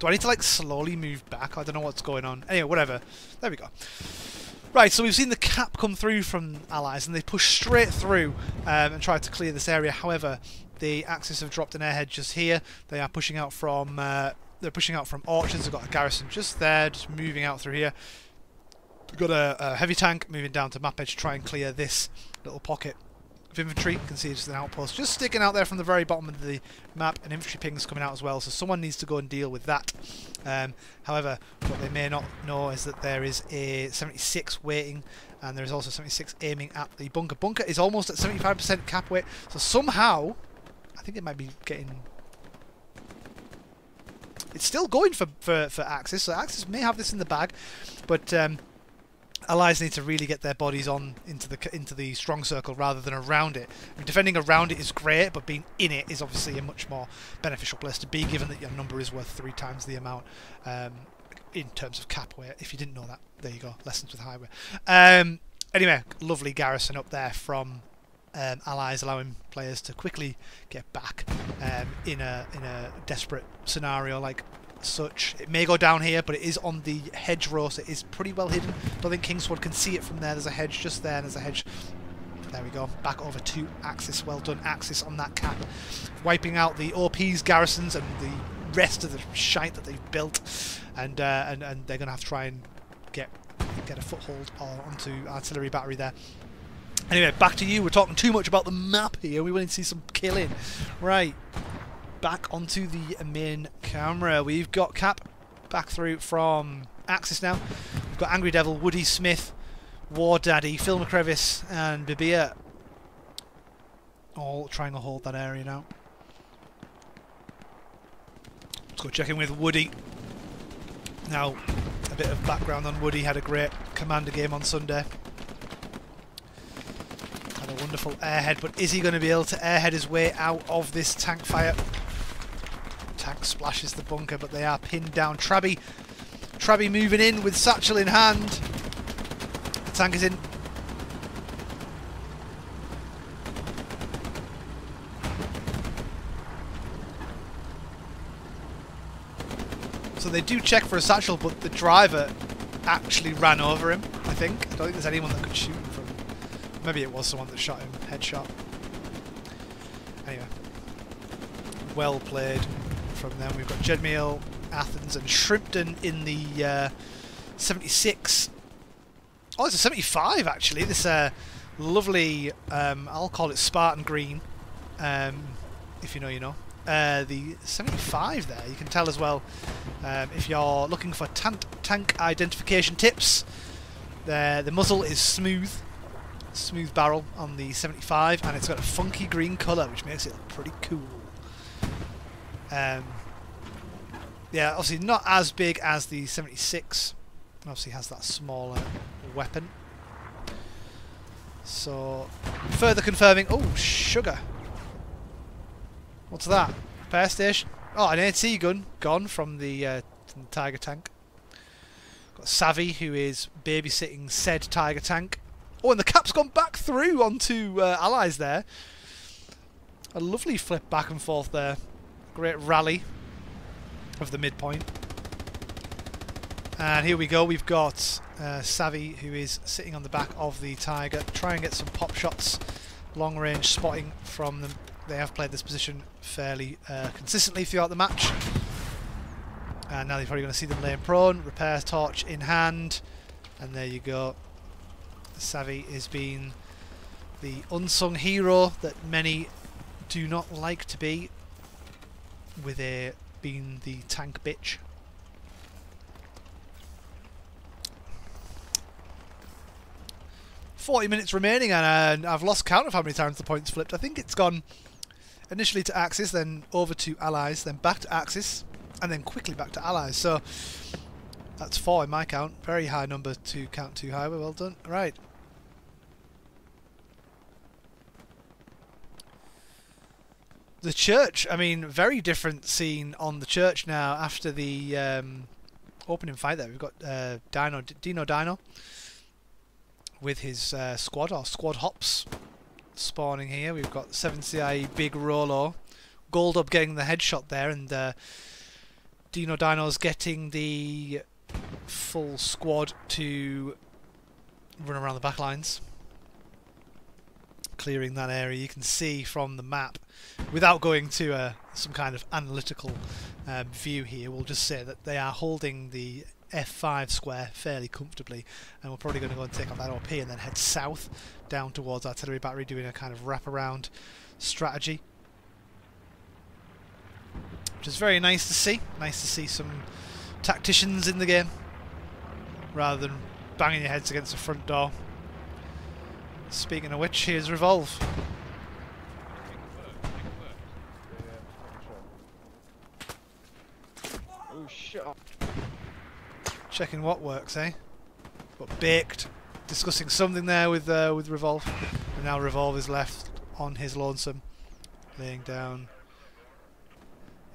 Do I need to, like, slowly move back? I don't know what's going on. Anyway, whatever. There we go. Right, so we've seen the cap come through from allies, and they push straight through and try to clear this area. However, the Axis have dropped an airhead just here. They are pushing out from... they're pushing out from orchards. They've got a garrison just there, just moving out through here. We've got a heavy tank moving down to map edge to try and clear this little pocket of infantry. You can see it's an outpost just sticking out there from the very bottom of the map, and infantry pings coming out as well, so someone needs to go and deal with that. However, what they may not know is that there is a 76 waiting, and there is also 76 aiming at the bunker. Bunker is almost at 75% cap weight, so somehow I think it might be getting... It's still going for Axis, so Axis may have this in the bag, but Allies need to really get their bodies on into the strong circle rather than around it. I mean, defending around it is great, but being in it is obviously a much more beneficial place to be, given that your number is worth 3 times the amount in terms of cap weight. If you didn't know that, there you go. Lessons with highway. Anyway, lovely garrison up there from Allies, allowing players to quickly get back in a desperate scenario like such. It may go down here, but it is on the hedgerow, so it is pretty well hidden. Don't think Kingsword can see it from there. There's a hedge just there, and there's a hedge. There we go. Back over to Axis. Well done, Axis, on that cap. Wiping out the OP's garrisons and the rest of the shite that they've built, and they're going to have to try and get a foothold onto artillery battery there. Anyway, back to you. We're talking too much about the map here. We want to see some killing. Right. Back onto the main camera. We've got Cap back through from Axis now. We've got Angry Devil, Woody Smith, War Daddy, Phil McCrevis, and Bibia all trying to hold that area now. Let's go check in with Woody. Now, a bit of background on Woody. Had a great Commander game on Sunday. Had a wonderful airhead, but is he going to be able to airhead his way out of this tank fire? Tank splashes the bunker, but they are pinned down. Trabby moving in with satchel in hand. The tank is in. So they do check for a satchel, but the driver actually ran over him, I think. I don't think there's anyone that could shoot him from... Maybe it was someone that shot him, headshot. Anyway. Well played from them. We've got Jedmeal, Athens and Shrimpton in the 76. Oh, it's a 75 actually. This lovely, I'll call it Spartan green. If you know, you know. The 75 there, you can tell as well, if you're looking for tank identification tips, the muzzle is smooth barrel on the 75, and it's got a funky green colour, which makes it look pretty cool. Yeah, obviously not as big as the 76, obviously has that smaller weapon. So, further confirming, oh, sugar. What's that? Repair station? Oh, an AT gun gone from the Tiger tank. Got Savvy, who is babysitting said Tiger tank. Oh, and the cap's gone back through onto Allies there. A lovely flip back and forth there. Great rally of the midpoint. And here we go. We've got Savvy, who is sitting on the back of the Tiger, trying to get some pop shots, long range spotting from them. They have played this position fairly consistently throughout the match. And now you're probably going to see them laying prone. Repair torch in hand. And there you go. Savvy is being the unsung hero that many do not like to be, with being the tank bitch. "40 minutes remaining, and I've lost count of how many times the points flipped. I think it's gone initially to Axis, then over to Allies, then back to Axis, and then quickly back to Allies. So that's 4 in my count. Very high number to count too high. Well done. Right. The church. I mean, very different scene on the church now after the opening fight there. We've got Dino with his squad, or squad hops, spawning here. We've got 7CIE Big Rolo, Gold Up getting the headshot there, and Dino's getting the full squad to run around the back lines, clearing that area. You can see from the map, without going to some kind of analytical view here, we'll just say that they are holding the F5 square fairly comfortably, and we're probably going to go and take on that OP and then head south down towards artillery battery, doing a kind of wraparound strategy, which is very nice to see. Nice to see some tacticians in the game rather than banging your heads against the front door. Speaking of which, here's Revolve. shot. Checking what works, eh? But baked. Discussing something there with Revolve. And now Revolve is left on his lonesome. Laying down.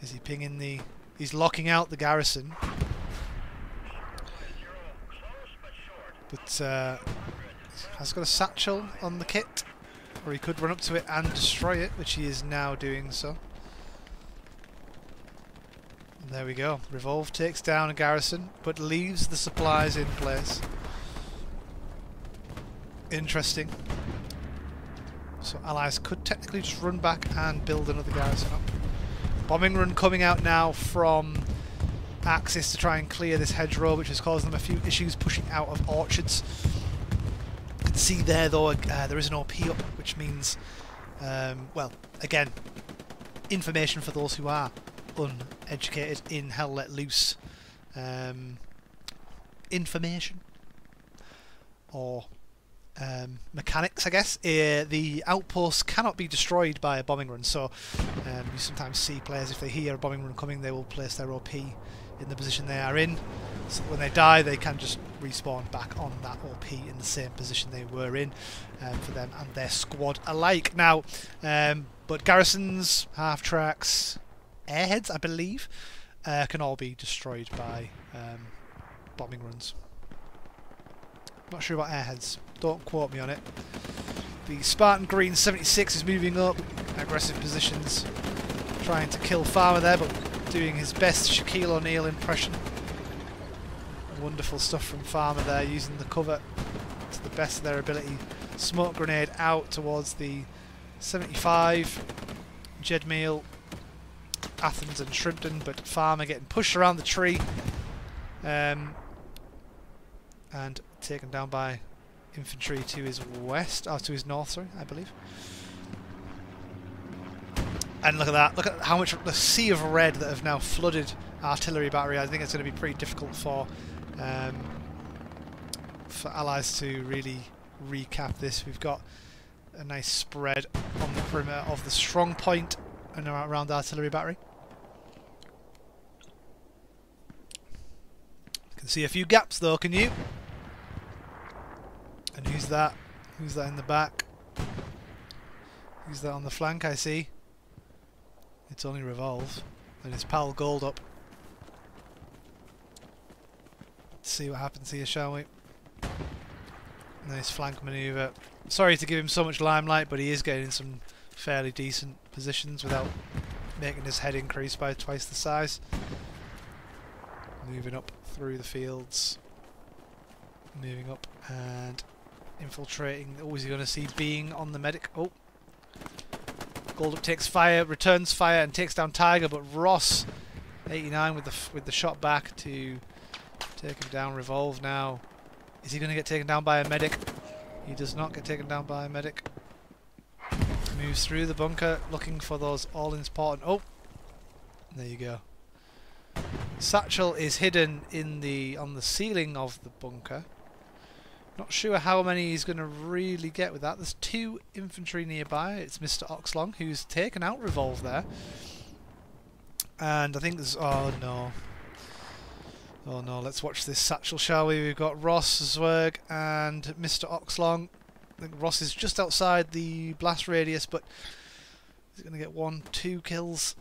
Is he pinging the... He's locking out the garrison. But has got a satchel on the kit. Or he could run up to it and destroy it, which he is now doing so. And there we go. Revolve takes down a garrison, but leaves the supplies in place. Interesting. So allies could technically just run back and build another garrison up. Bombing run coming out now from Axis to try and clear this hedgerow, which has caused them a few issues pushing out of orchards. You can see there though, there is an OP up, which means, well, again, information for those who are uneducated in Hell Let Loose. Information. Or mechanics, I guess. The outpost cannot be destroyed by a bombing run, so you sometimes see players, if they hear a bombing run coming, they will place their OP in the position they are in, so when they die they can just respawn back on that OP in the same position they were in, for them and their squad alike. Now, but garrisons, half-tracks, airheads, I believe, can all be destroyed by bombing runs. Not sure about airheads, don't quote me on it. The Spartan Green 76 is moving up, aggressive positions, trying to kill Farmer there, but doing his best Shaquille O'Neal impression. Wonderful stuff from Farmer there, using the cover to the best of their ability. Smoke grenade out towards the 75, Jedmeal, Athens and Shrimpton, but Farmer getting pushed around the tree and taken down by infantry to his west, or to his north, sorry, I believe. And look at that, look at how much the sea of red that have now flooded artillery battery. I think it's going to be pretty difficult for allies to really recap this. We've got a nice spread on the perimeter of the strong point and around the artillery battery. You can see a few gaps though, can you? And who's that? Who's that in the back? Who's that on the flank, I see? It's only Revolve. And his pal Gold up. Let's see what happens here, shall we? Nice flank manoeuvre. Sorry to give him so much limelight, but he is getting in some fairly decent positions without making his head increase by twice the size. Moving up through the fields. Moving up and infiltrating. Oh, is he going to see being on the medic? Oh. Goldup takes fire, returns fire and takes down Tiger, but Ross, 89 with the shot back to take him down. Revolve now. Is he going to get taken down by a medic? He does not get taken down by a medic. Moves through the bunker looking for those all-important... Oh! There you go. Satchel is hidden in on the ceiling of the bunker. Not sure how many he's going to really get with that. There's two infantry nearby. It's Mr. Oxlong who's taken out Revolve there. And I think there's... Oh no. Oh no, let's watch this satchel, shall we? We've got Ross, Zwerg and Mr. Oxlong. I think Ross is just outside the blast radius, but he's going to get 1-2 kills.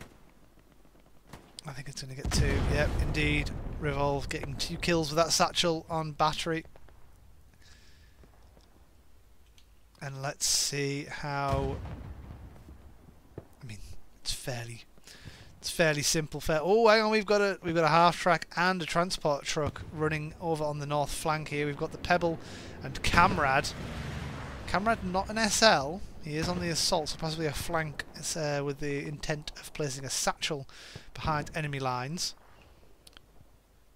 I think it's going to get 2. Yep, indeed. Revolve getting 2 kills with that satchel on battery. And let's see how... I mean, it's fairly simple. Oh, hang on, we've got a half track and a transport truck running over on the north flank here. We've got the Pebble and Camrad. Camrad not an SL. He is on the assault, so possibly a flank with the intent of placing a satchel behind enemy lines.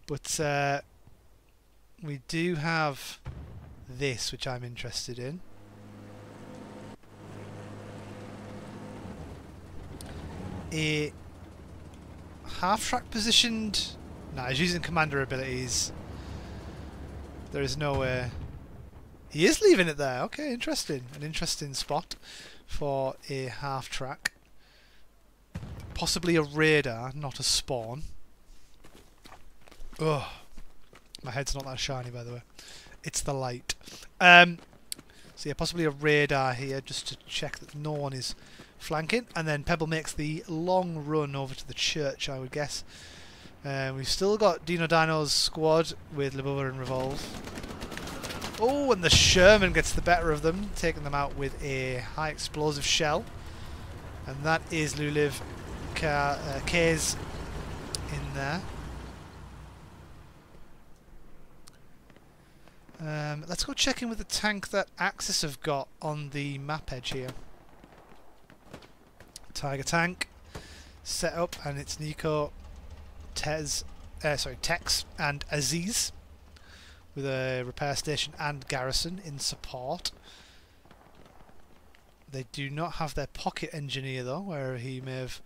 But we do have this, which I'm interested in. A half-track positioned... Nah, he's using commander abilities. There is no way... He is leaving it there. Okay, interesting. An interesting spot for a half-track. Possibly a radar, not a spawn. Oh, my head's not that shiny, by the way. It's the light. So yeah, possibly a radar here just to check that no one is flanking. And then Pebble makes the long run over to the church, I would guess. We've still got Dino Dino's squad with Libova and Revolve. Oh, and the Sherman gets the better of them, taking them out with a high explosive shell. And that is Luliv K's in there. Let's go check in with the tank that Axis have got on the map edge here. Tiger tank set up, and it's Nico, Tex, and Aziz with a repair station and garrison in support. They do not have their pocket engineer though, where he may have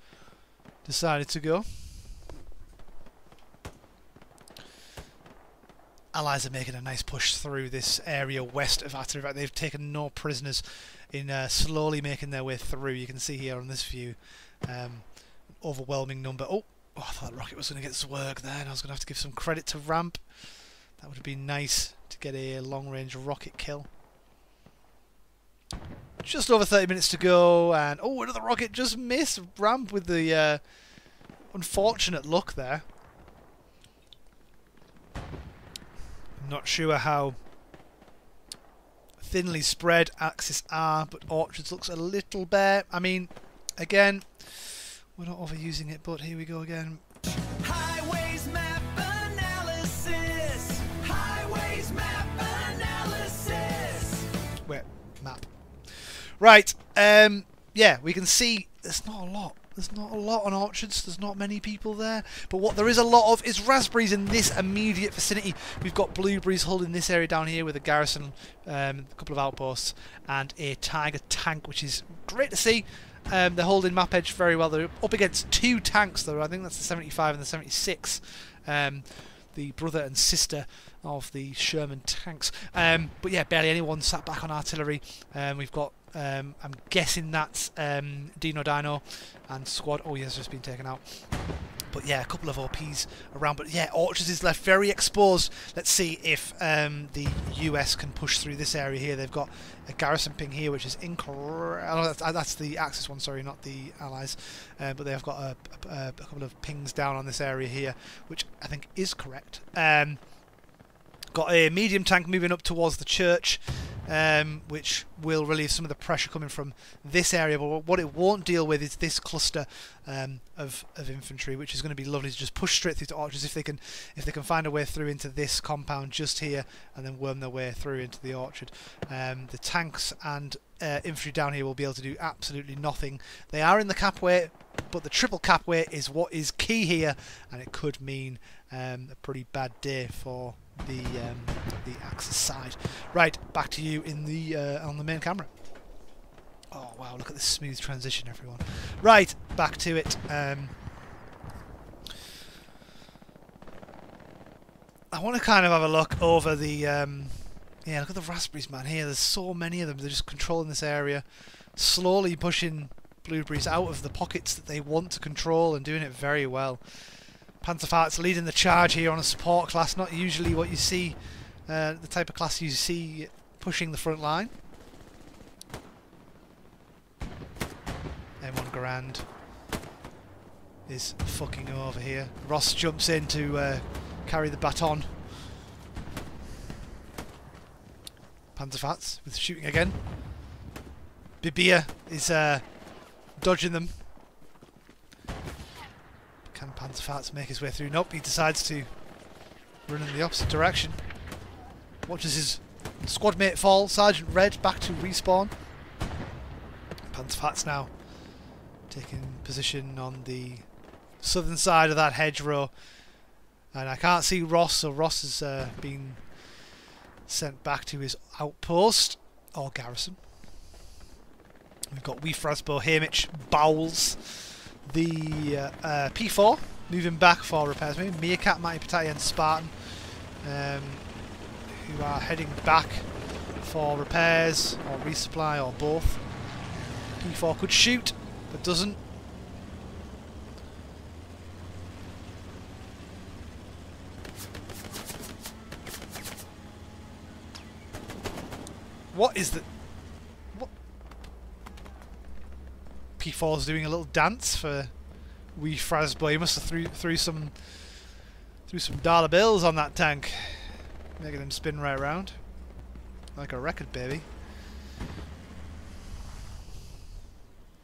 decided to go. Allies are making a nice push through this area west of Atta. In fact, they've taken no prisoners in slowly making their way through. You can see here on this view, overwhelming number. Oh, I thought that rocket was going to get Zwerg there, and I was going to have to give some credit to Ramp. That would have been nice to get a long-range rocket kill. Just over 30 minutes to go, and oh, another rocket just missed Ramp with the unfortunate luck there. Not sure how thinly spread Axis are, but Orchards looks a little bare. I mean, again, we're not overusing it, but here we go again. Highways map analysis. Highways map analysis. Wait, map. Right, yeah, we can see there's not a lot. There's not a lot on Orchards, there's not many people there. But what there is a lot of is raspberries in this immediate vicinity. We've got blueberries holding this area down here with a garrison, a couple of outposts, and a Tiger tank, which is great to see. They're holding map edge very well. They're up against two tanks though. I think that's the 75 and the 76. The brother and sister of the Sherman tanks. But yeah, barely anyone sat back on artillery. We've got, I'm guessing that's Dino Dino and squad. Oh, yes, just been taken out. But yeah, a couple of OPs around. But yeah, Orchards is left very exposed. Let's see if the US can push through this area here. They've got a garrison ping here, which is incorrect. Oh, that's the Axis one, sorry, not the Allies. But they've got a couple of pings down on this area here, which I think is correct. Got a medium tank moving up towards the church, which will relieve some of the pressure coming from this area. But what it won't deal with is this cluster of infantry, which is going to be lovely to just push straight through to Orchards if they can find a way through into this compound just here and then worm their way through into the orchard. The tanks and infantry down here will be able to do absolutely nothing. They are in the cap weight, but the triple cap weight is what is key here, and it could mean a pretty bad day for the Axis side. Right, back to you in the on the main camera. Oh wow, look at this smooth transition, everyone. Right, back to it. I want to kind of have a look over the yeah, look at the raspberries, man. Here, there's so many of them. They're just controlling this area, slowly pushing blueberries out of the pockets that they want to control and doing it very well. Pantherfart's leading the charge here on a support class, not usually what you see, the type of class you see pushing the front line. M1 Garand is fucking over here. Ross jumps in to carry the baton. Pantherfarts with shooting again. Bibia is dodging them. Can Pantherfarts make his way through? Nope, he decides to run in the opposite direction. Watches his squad mate fall. Sergeant Red back to respawn. Pantherfarts now taking position on the southern side of that hedgerow. And I can't see Ross, so Ross has been sent back to his outpost or garrison. We've got Weefrasbo, Hamish, Bowles. The P4 moving back for repairs. Maybe Meerkat, Mighty Patati and Spartan, who are heading back for repairs or resupply or both. P4 could shoot, but doesn't. What is the... What? P4's doing a little dance for wee Frasboy. He must have threw some dollar bills on that tank, making him spin right around like a record, baby.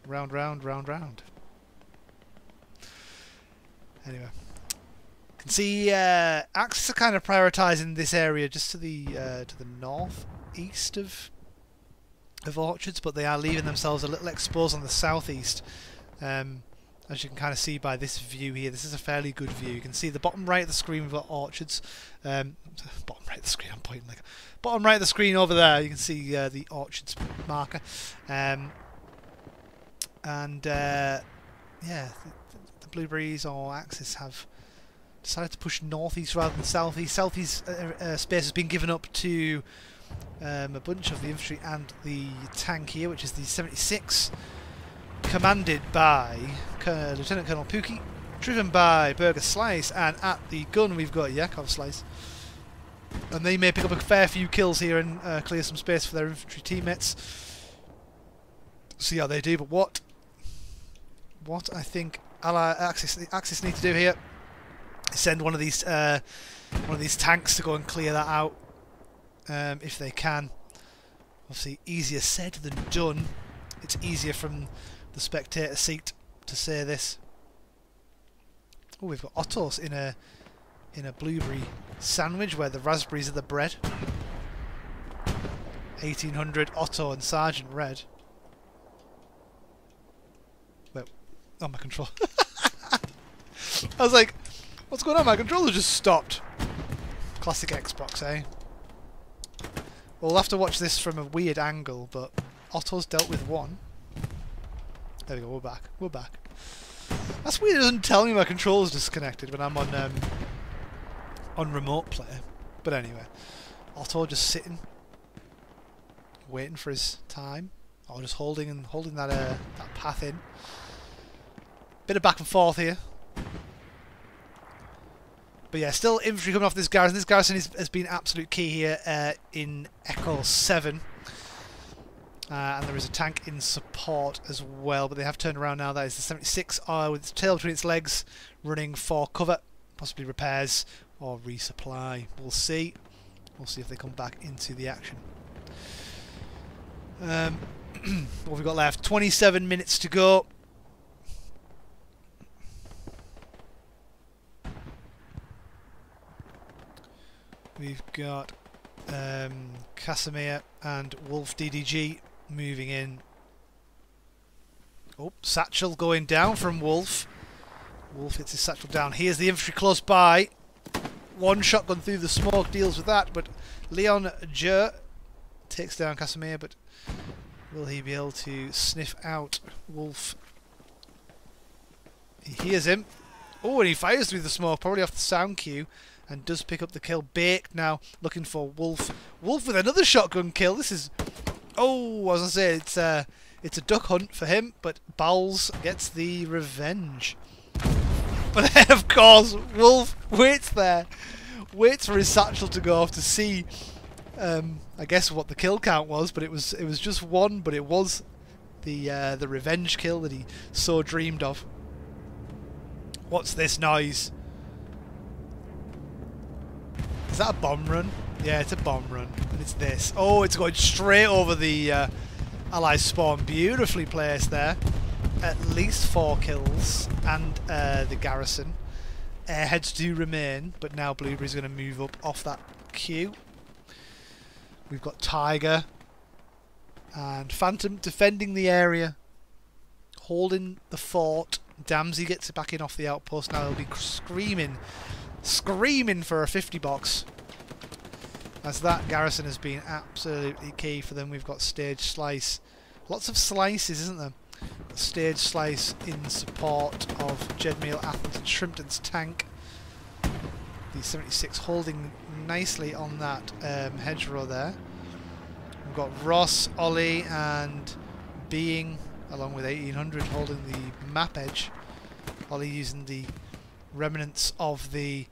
Round, round, round, round. Anyway, you can see Axis are kind of prioritising this area just to the northeast of Orchards, but they are leaving themselves a little exposed on the southeast. As you can kind of see by this view here, this is a fairly good view. You can see the bottom right of the screen, we've got Orchards. Bottom right of the screen, I'm pointing like bottom right of the screen over there. You can see the Orchards marker, yeah, the Blueberries or Axis have decided to push northeast rather than southeast. Southeast space has been given up to a bunch of the infantry and the tank here, which is the 76. Commanded by Lieutenant Colonel Pookie, driven by Burger Slice, and at the gun we've got Yakov Slice. And they may pick up a fair few kills here and clear some space for their infantry teammates. See how they do, but what I think Axis need to do here is send one of these tanks to go and clear that out if they can. Obviously, easier said than done. It's easier from the spectator seat to say this. Oh, we've got Otto's in a blueberry sandwich where the raspberries are the bread. 1800 Otto and Sergeant Red. Wait, oh, my control. I was like, what's going on? My controller just stopped. Classic Xbox, eh? We'll have to watch this from a weird angle, but Otto's dealt with one. There we go, we're back. We're back. That's weird, it doesn't tell me my controller's disconnected when I'm on remote play. But anyway, Otto just sitting, waiting for his time, or just holding that path in. Bit of back and forth here. But yeah, still infantry coming off this garrison. This garrison has been absolute key here in Echo 7. And there is a tank in support as well, but they have turned around now. That is the 76 with its tail between its legs, running for cover, possibly repairs or resupply. We'll see. We'll see if they come back into the action. What have we got left? 27 minutes to go. We've got Casimir and Wolf DDG moving in. Oh, satchel going down from Wolf. Wolf hits his satchel down. Here's the infantry close by. One shotgun through the smoke deals with that, but Leon Jer takes down Casimir, but will he be able to sniff out Wolf? He hears him. Oh, and he fires through the smoke, probably off the sound cue, and does pick up the kill. Baked now, looking for Wolf. Wolf with another shotgun kill. This is... Oh, I was going to say, it's a duck hunt for him, but Bowles gets the revenge. But then, of course, Wolf waits there. Waits for his satchel to go off to see, I guess, what the kill count was, but it was just one, but it was the revenge kill that he so dreamed of. What's this noise? Is that a bomb run? Yeah, it's a bomb run. And it's this. Oh, it's going straight over the ally spawn. Beautifully placed there. At least 4 kills. And the garrison. Airheads do remain, but now Blueberry's going to move up off that queue. We've got Tiger and Phantom defending the area. Holding the fort. Damsey gets it back in off the outpost. Now they'll be screaming for a 50 box, as that garrison has been absolutely key for them. We've got Stage Slice, lots of slices, isn't there? Stage Slice in support of Jedmeal, Athens and Shrimpton's tank. The 76 holding nicely on that hedgerow there. We've got Ross, Ollie and Being along with 1800 holding the map edge. Ollie using the remnants of the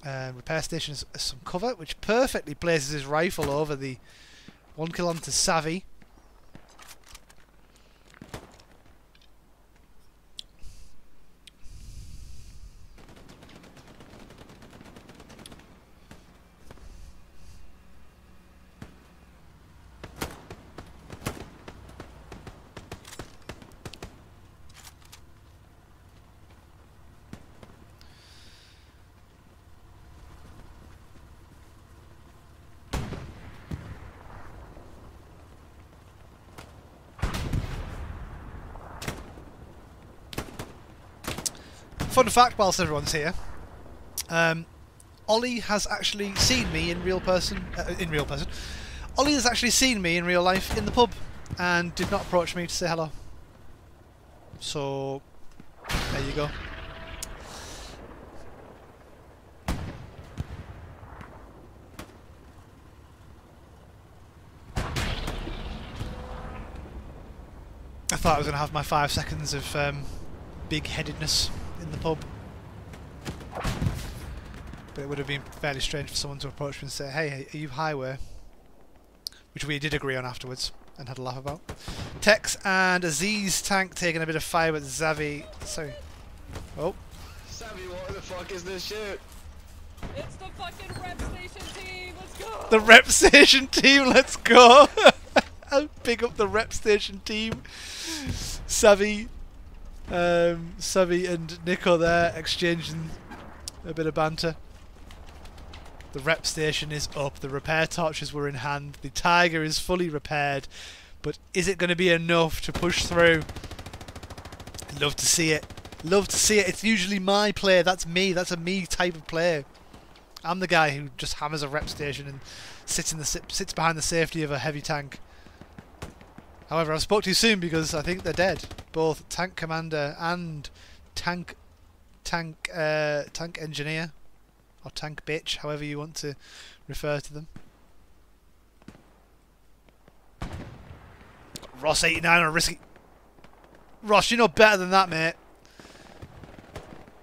repair station as some cover, which perfectly places his rifle over the 1 kill onto Savvy. Fun fact, whilst everyone's here, Ollie has actually seen me in real person. Ollie has actually seen me in real life in the pub, and did not approach me to say hello. So there you go. I thought I was going to have my 5 seconds of big-headedness in the pub, but it would have been fairly strange for someone to approach me and say, "Hey, are you Highway?" Which we did agree on afterwards and had a laugh about. Tex and Aziz tank taking a bit of fire with Zavi. Sorry. Oh. Savvy, what the fuck is this shit? It's the fucking rep station team. Let's go. The rep station team, let's go! I'll pick up the rep station team. Savvy and Nico there exchanging a bit of banter. The rep station is up, the repair torches were in hand, the Tiger is fully repaired, but is it going to be enough to push through? I'd love to see it. Love to see it. It's usually my play. That's me. That's a me type of play. I'm the guy who just hammers a rep station and sits behind the safety of a heavy tank. However, I spoke too soon because I think they're dead. Both tank commander and tank engineer, or tank bitch, however you want to refer to them. Ross 89 on a risky. Ross, you know better than that, mate.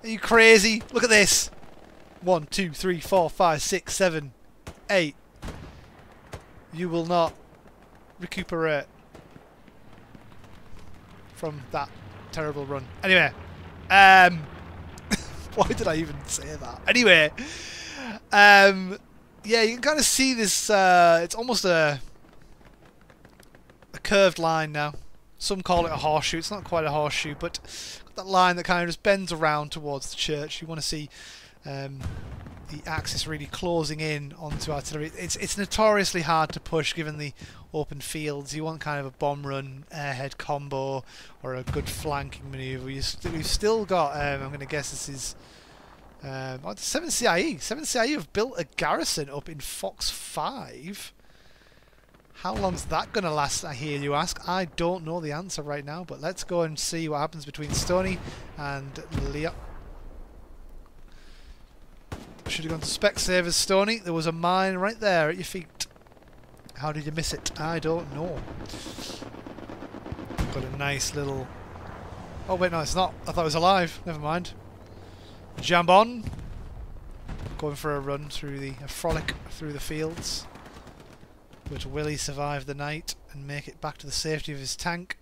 Are you crazy? Look at this. 1, 2, 3, 4, 5, 6, 7, 8. You will not recuperate from that terrible run. Anyway, why did I even say that? Anyway, yeah, you can kind of see this. It's almost a curved line now. Some call it a horseshoe. It's not quite a horseshoe, but that line that kind of just bends around towards the church. You want to see the axis really closing in onto artillery. It's notoriously hard to push given the open fields. You want kind of a bomb run, airhead combo, or a good flanking manoeuvre. We've still got, I'm going to guess this is 7 CIE. 7 CIE have built a garrison up in Fox 5. How long's that going to last, I hear you ask? I don't know the answer right now, but let's go and see what happens between Stoney and Leah. Should have gone to Specsavers, Stoney. There was a mine right there at your feet. How did you miss it? I don't know. Got a nice little... Oh wait, no, it's not. I thought it was alive. Never mind. Jump on. Going for a run through a frolic through the fields. But will he survive the night and make it back to the safety of his tank?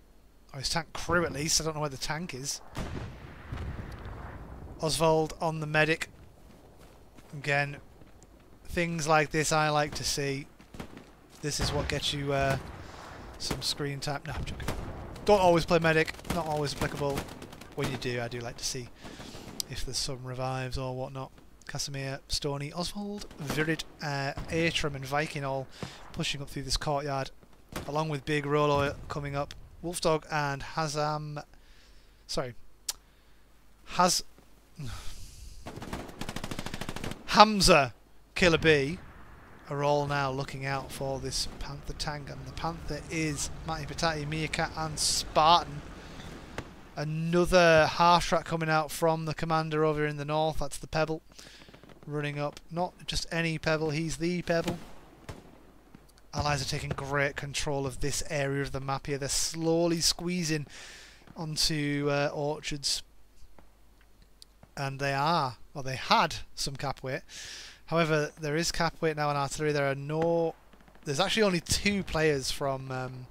Or his tank crew at least. I don't know where the tank is. Oswald on the medic. Again, things like this I like to see. This is what gets you some screen time. No, I'm joking. Don't always play medic. Not always applicable. When you do, I do like to see if there's some revives or whatnot. Casimir, Stoney, Oswald, Virid, Atram and Viking all pushing up through this courtyard, along with Big Rolo coming up. Wolfdog and Hazam... Sorry. Hamza Killer B are all now looking out for this Panther tank, and the Panther is Matty Patati, Meerkat and Spartan. Another half track coming out from the commander over in the north. That's the Pebble running up. Not just any Pebble, he's the Pebble. Allies are taking great control of this area of the map here. They're slowly squeezing onto orchards. And they are, or they had some cap weight. However, there is cap weight now on artillery. There are no there's actually only 2 players from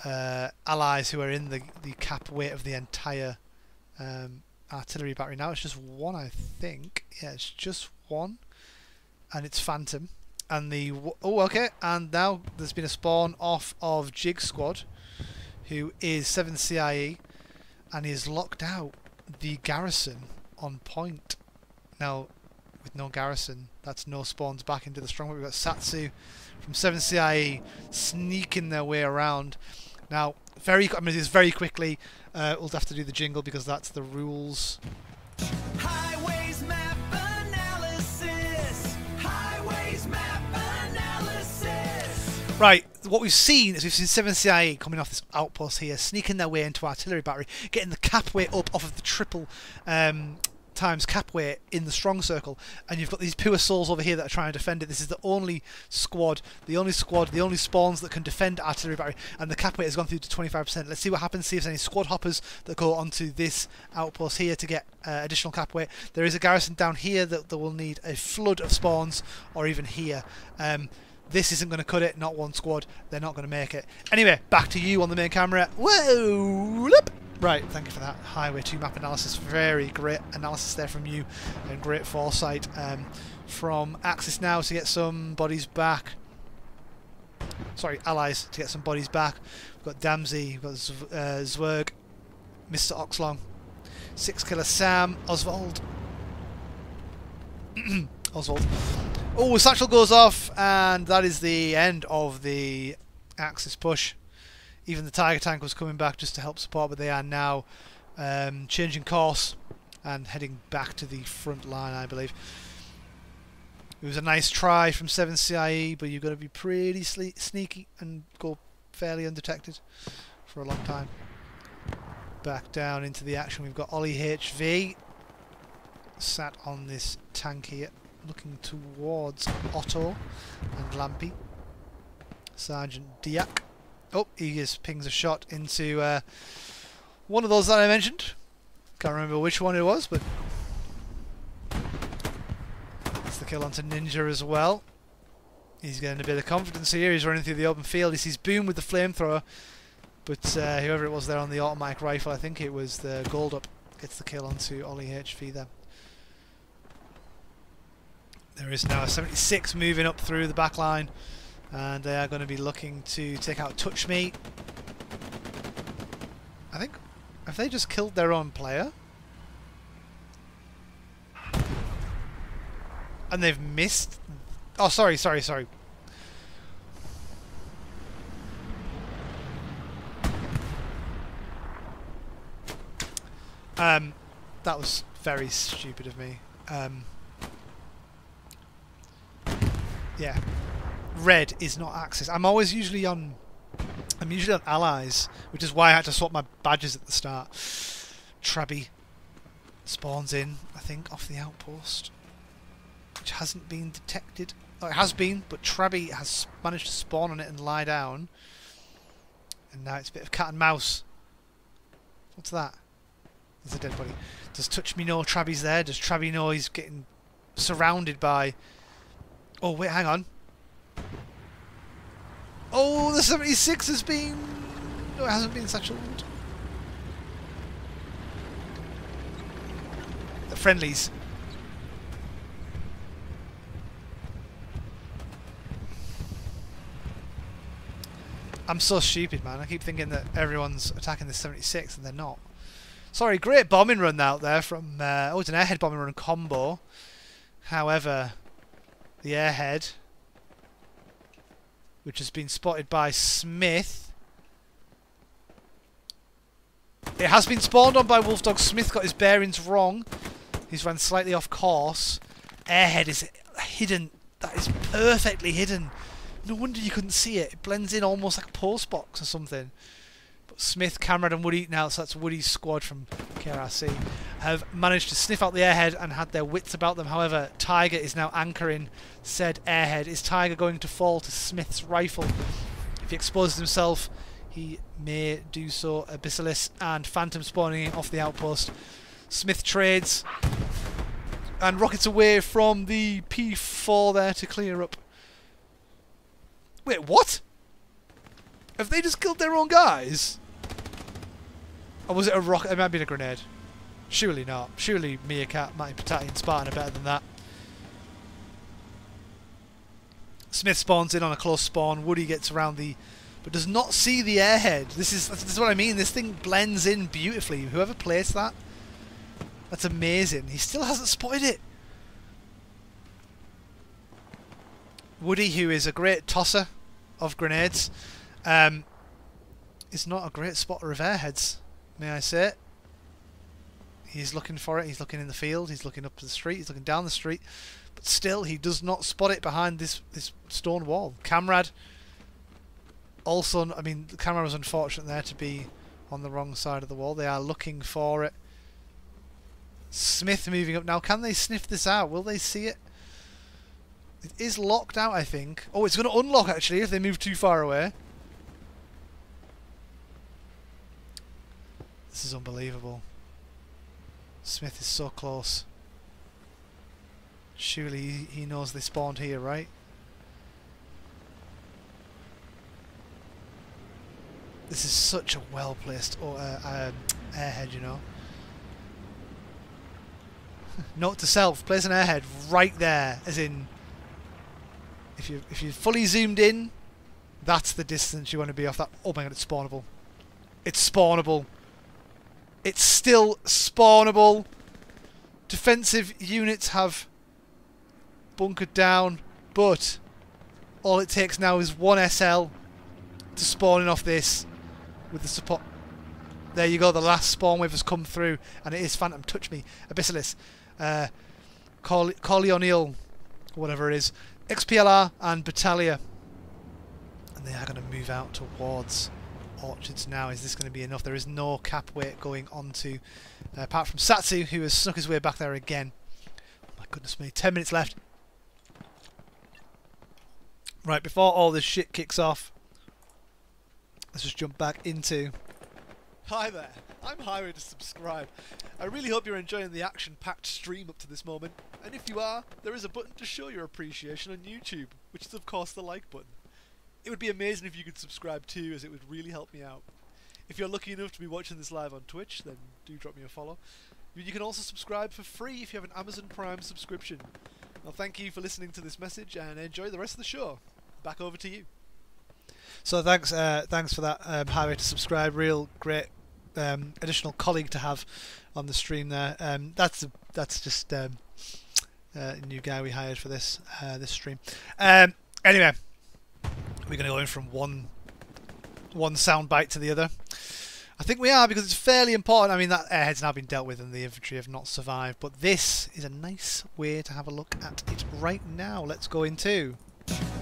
Allies who are in the cap weight of the entire artillery battery. Now it's just 1, I think. Yeah, it's just 1, and it's Phantom. And the okay, and now there's been a spawn off of Jig Squad, who is 7 CIE, and he's locked out the garrison on point. Now, with no garrison, that's no spawns back into the stronghold. We've got Satsu from 7 CIE sneaking their way around. Now, I'm going to do this very quickly. We'll have to do the jingle because that's the rules. Highways map analysis. Highways map analysis. Right, what we've seen is 7 CIE coming off this outpost here, sneaking their way into artillery battery, getting the cap weight up off of the triple times cap weight in the strong circle, and you've got these pure souls over here that are trying to defend it. This is the only squad, the only spawns that can defend artillery battery, and the cap weight has gone through to 25%. Let's see what happens, see if there's any squad hoppers that go onto this outpost here to get additional cap weight. There is a garrison down here that will need a flood of spawns, or even here. This isn't going to cut it, not one squad, they're not going to make it. Anyway, back to you on the main camera. Whoa! Loop. Right, thank you for that Highway 2 map analysis. Very great analysis there from you, and great foresight from Axis now to get some bodies back. Sorry, Allies to get some bodies back. We've got Damsey, we've got Zwerg, Mr. Oxlong, 6 Killer Sam, Oswald. Oswald. Oh, Satchel goes off, and that is the end of the Axis push. Even the Tiger tank was coming back just to help support, but they are now changing course and heading back to the front line, I believe. It was a nice try from 7 CIE, but you've got to be pretty sneaky and go fairly undetected for a long time. Back down into the action, we've got Ollie HV sat on this tank here, looking towards Otto and Lampy. Sergeant Diak. Oh, he just pings a shot into one of those that I mentioned. Can't remember which one it was, but that's the kill onto Ninja as well. He's getting a bit of confidence here. He's running through the open field. He sees Boom with the flamethrower, but whoever it was there on the automatic rifle, I think it was the Gold Up, gets the kill onto Ollie HV there. There is now a 76 moving up through the back line, and they are going to be looking to take out Touch Me. I think, have they just killed their own player? And they've missed... Oh, sorry. That was very stupid of me. Yeah. Red is not Axis. I'm usually on Allies, which is why I had to swap my badges at the start. Trabby spawns in, I think, off the outpost, which hasn't been detected. Oh, it has been, but Trabby has managed to spawn on it and lie down. And now it's a bit of cat and mouse. What's that? There's a dead body. Does Touch Me know Trabby's there? Does Trabby know he's getting surrounded by... Oh, wait, hang on. Oh, the 76 has been... No, it hasn't been satcheled. The friendlies. I'm so stupid, man. I keep thinking that everyone's attacking the 76 and they're not. Sorry, great bombing run out there from... oh, it's an airhead bombing run combo. However, the airhead, which has been spotted by Smith. It has been spawned on by Wolfdog. Smith got his bearings wrong. He's run slightly off course. Airhead is hidden. That is perfectly hidden. No wonder you couldn't see it. It blends in almost like a post box or something. But Smith, Cameron and Woody, now so that's Woody's squad from KRC, have managed to sniff out the airhead and had their wits about them. However, Tiger is now anchoring said airhead. Is Tiger going to fall to Smith's rifle? If he exposes himself, he may do so. Abyssalis and Phantom spawning in off the outpost. Smith trades and rockets away from the P4 there to clear up Wait, what? Have they just killed their own guys? Or was it a rocket? It might have been a grenade. Surely not. Surely Meerkat, Matty Patati and Spartan are better than that. Smith spawns in on a close spawn. Woody gets around the... but does not see the airhead. This is what I mean. This thing blends in beautifully. Whoever placed that, that's amazing. He still hasn't spotted it. Woody, who is a great tosser of grenades, is not a great spotter of airheads, may I say it. He's looking for it. He's looking in the field. He's looking up to the street. He's looking down the street. But still, he does not spot it behind this stone wall. Camrad also... I mean, the camera was unfortunate there to be on the wrong side of the wall. They are looking for it. Smith moving up now. Can they sniff this out? Will they see it? It is locked out, I think. Oh, it's going to unlock, actually, if they move too far away. This is unbelievable. Smith is so close. Surely he knows they spawned here, right? This is such a well-placed airhead, you know. Note to self, place an airhead right there, as in, if you fully zoomed in, that's the distance you want to be off that. Oh my god, it's spawnable. It's spawnable. It's still spawnable. Defensive units have bunkered down, but all it takes now is one SL to spawn in off this with the support. There you go, the last spawn wave has come through, and it is Phantom Touch Me, Abyssilis, Corley O'Neill, whatever it is, XPLR and Battalia. And they are going to move out towards Orchards now. Is this going to be enough? There is no cap weight going on to, apart from Satsu, who has snuck his way back there again. Oh my goodness me, 10 minutes left. Right, before all this shit kicks off, let's just jump back into... Hi there, I'm Highway to Subscribe. I really hope you're enjoying the action-packed stream up to this moment, and if you are, there is a button to show your appreciation on YouTube, which is of course the like button. It would be amazing if you could subscribe too, as it would really help me out. If you're lucky enough to be watching this live on Twitch, then do drop me a follow. You can also subscribe for free if you have an Amazon Prime subscription. Well, thank you for listening to this message, and enjoy the rest of the show. Back over to you. So thanks for that, Highway to Subscribe. Real great additional colleague to have on the stream there. That's just a new guy we hired for this stream. Anyway, we're going to go in from one soundbite to the other. I think we are, because it's fairly important. I mean, that airhead's now been dealt with and the infantry have not survived, but this is a nice way to have a look at it right now. Let's go into...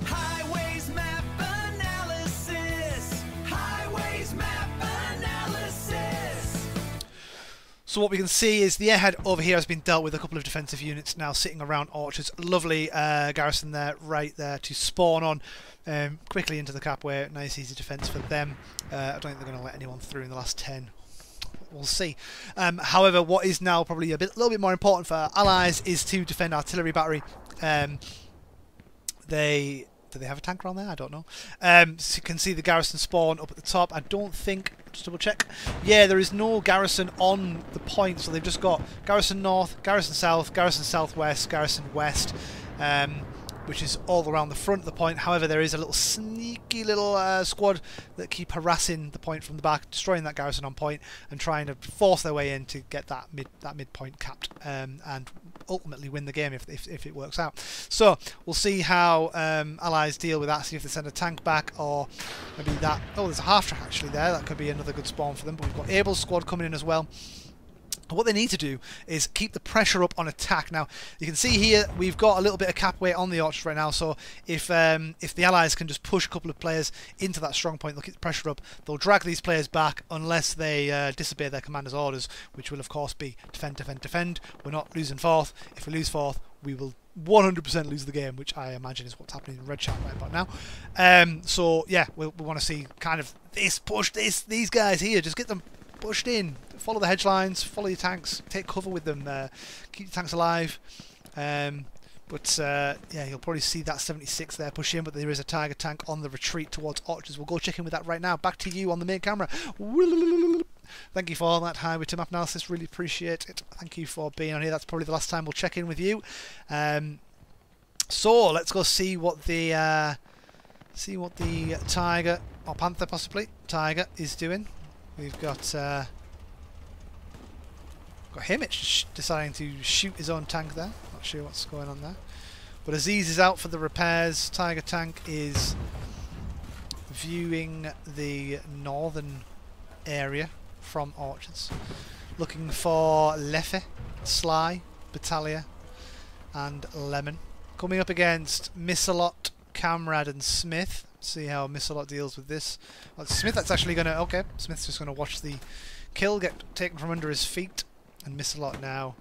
Highways map analysis. Highways map analysis. So what we can see is the airhead over here has been dealt with. A couple of defensive units now sitting around Orchards. Lovely garrison there, right there to spawn on quickly into the capway. Nice easy defence for them. I don't think they're going to let anyone through in the last 10. We'll see. However, what is now probably a little bit more important for our allies is to defend artillery battery. Do they have a tank around there? I don't know. So you can see the garrison spawn up at the top. I don't think, just double check. Yeah, there is no garrison on the point, so they've just got garrison north, garrison south, garrison southwest, garrison west, which is all around the front of the point. However, there is a little sneaky little squad that keep harassing the point from the back, destroying that garrison on point and trying to force their way in to get that midpoint capped and ultimately win the game if it works out. So we'll see how allies deal with that, see if they send a tank back or maybe that... Oh, there's a half track actually there. That could be another good spawn for them, but we've got Abel's squad coming in as well. What they need to do is keep the pressure up on attack. Now, you can see here we've got a little bit of cap weight on the Orchard right now, so if the Allies can just push a couple of players into that strong point, they'll keep the pressure up. They'll drag these players back unless they disobey their commander's orders, which will of course be defend, defend, defend. We're not losing fourth. If we lose fourth, we will 100% lose the game, which I imagine is what's happening in Red Chat right about now. So yeah, we want to see kind of this push, these guys here, just get them pushed in, follow the hedge lines, follow your tanks, take cover with them, keep the tanks alive, But yeah, you'll probably see that 76 there push in, but there is a Tiger tank on the retreat towards Orchards. We'll go check in with that right now. Back to you on the main camera. Thank you for all that highway to map analysis. Really appreciate it. Thank you for being on here. That's probably the last time we'll check in with you. So let's go see what the Tiger or Panther, possibly Tiger, is doing. We've got him deciding to shoot his own tank there. Not sure what's going on there. But Aziz is out for the repairs. Tiger tank is viewing the northern area from Orchards, looking for Leffe, Sly, Battalia, and Lemon. Coming up against Missalot, Camrad, and Smith. See how Missalot deals with this. Well, Smith, that's actually going to... Okay, Smith's just going to watch the kill get taken from under his feet. And Missalot now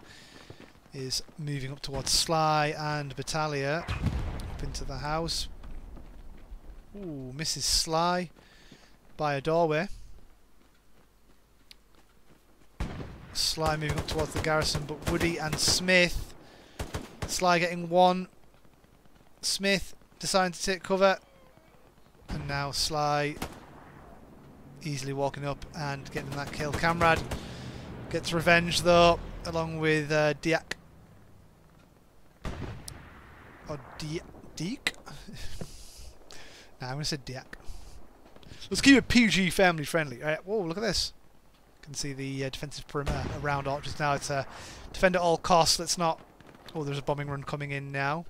is moving up towards Sly and Battalia. Up into the house. Ooh, misses Sly by a doorway. Sly moving up towards the garrison, but Woody and Smith. Sly getting one. Smith deciding to take cover. And now Sly easily walking up and getting that kill. Camrad gets revenge though, along with Diak. Or Deek? Nah, I'm going to say Diak. Let's keep it PG family friendly. Whoa, look at this. You can see the defensive perimeter around Orchards now. It's a defend at all costs. Let's not... Oh, there's a bombing run coming in now.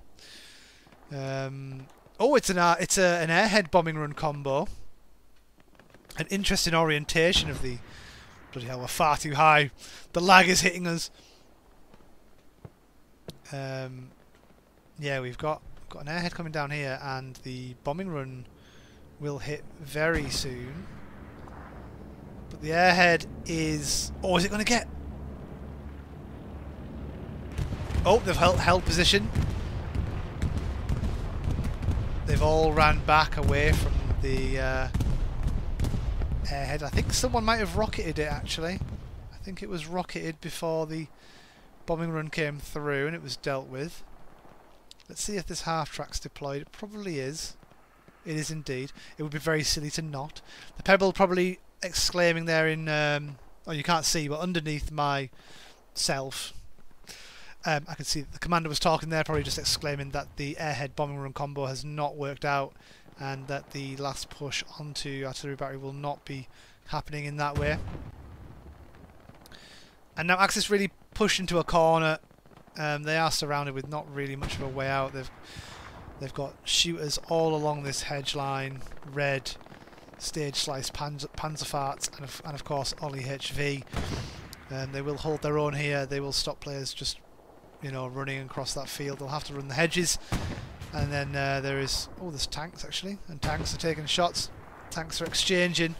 Oh, it's an airhead bombing run combo. An interesting orientation of the... Bloody hell, we're far too high. The lag is hitting us. Yeah, we've got an airhead coming down here, and the bombing run will hit very soon. But the airhead is... Oh, is it going to get... Oh, they've held position. They've all ran back away from the airhead. I think someone might have rocketed it, actually. I think it was rocketed before the bombing run came through and it was dealt with. Let's see if this half-track's deployed. It probably is. It is indeed. It would be very silly to not. The Pebble probably exclaiming there in... oh, you can't see, but underneath myself... I can see that the commander was talking there, probably just exclaiming that the airhead bombing run combo has not worked out and that the last push onto artillery battery will not be happening in that way. And now Axis really pushed into a corner. They are surrounded with not really much of a way out. They've got shooters all along this hedge line, red, stage slice, Panzerfahrts, and of course Ollie HV. They will hold their own here. They will stop players just, you know, running across that field. They'll have to run the hedges. And then there is... Oh, there's tanks, actually. And tanks are taking shots. Tanks are exchanging.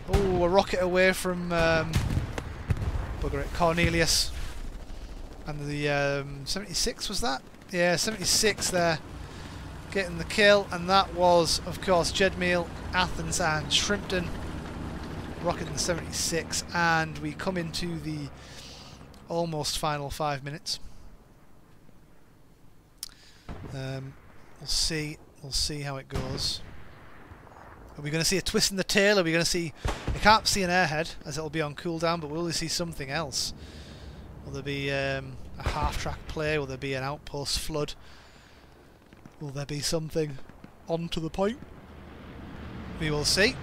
Oh, a rocket away from... bugger it, Cornelius. And the 76, was that? Yeah, 76 there. Getting the kill. And that was, of course, Jedmeal, Athens and Shrimpton. Rocketing the 76. And we come into the... almost final 5 minutes. We'll see how it goes. Are we going to see a twist in the tail? Are we going to see... I can't see an airhead as it'll be on cooldown, but will we see something else? Will there be a half-track play? Will there be an outpost flood? Will there be something on to the point? We will see.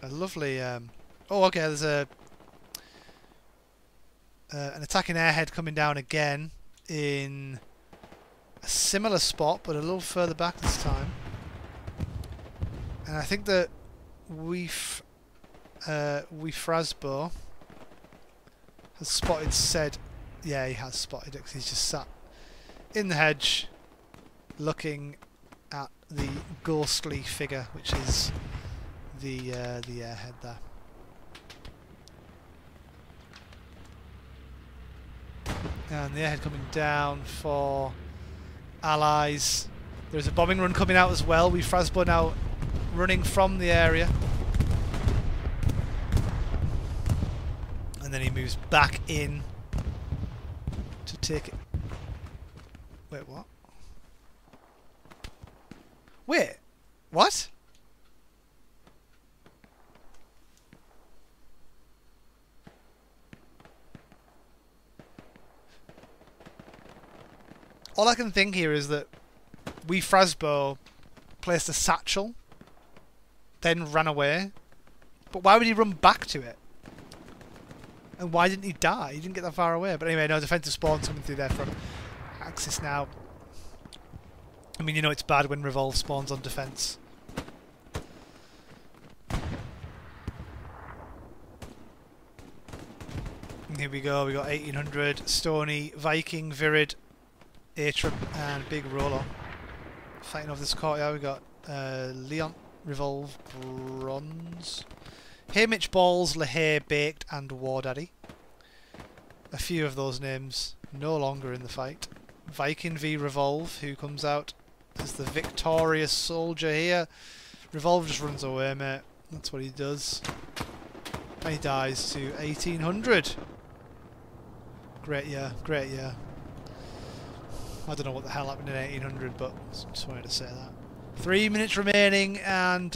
A lovely... oh, okay, there's an attacking airhead coming down again in a similar spot, but a little further back this time. And I think that Frasbo has spotted said... Yeah, he has spotted it because he's just sat in the hedge looking at the ghostly figure, which is the airhead there. And the airhead coming down for allies. There's a bombing run coming out as well. Frasbo now running from the area. And then he moves back in take it. Wait, what? Wait, what? All I can think here is that we Frasbo placed a satchel, then ran away. But why would he run back to it? And why didn't he die? He didn't get that far away. But anyway, no, defensive spawns coming through there from Axis now. I mean, you know it's bad when Revolve spawns on defense. And here we go, we got 1800, Stony, Viking, Virid, Atrum and Big Roller. Fighting over this courtyard, we got Leon, Revolve, Bronze, Haymitch, Balls, Lehay, Baked and War Daddy. A few of those names no longer in the fight. Viking v Revolve, who comes out as the victorious soldier here. Revolve just runs away, mate. That's what he does. And he dies to 1800. Great year, great year. I don't know what the hell happened in 1800, but just wanted to say that. 3 minutes remaining, and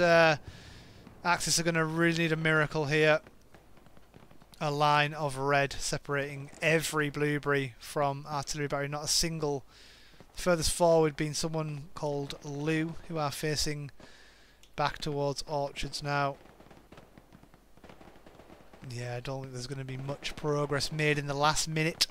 Axis are going to really need a miracle here. A line of red separating every blueberry from artillery battery. Not a single. Furthest forward being someone called Lou, who are facing back towards Orchards now. Yeah, I don't think there's going to be much progress made in the last minute.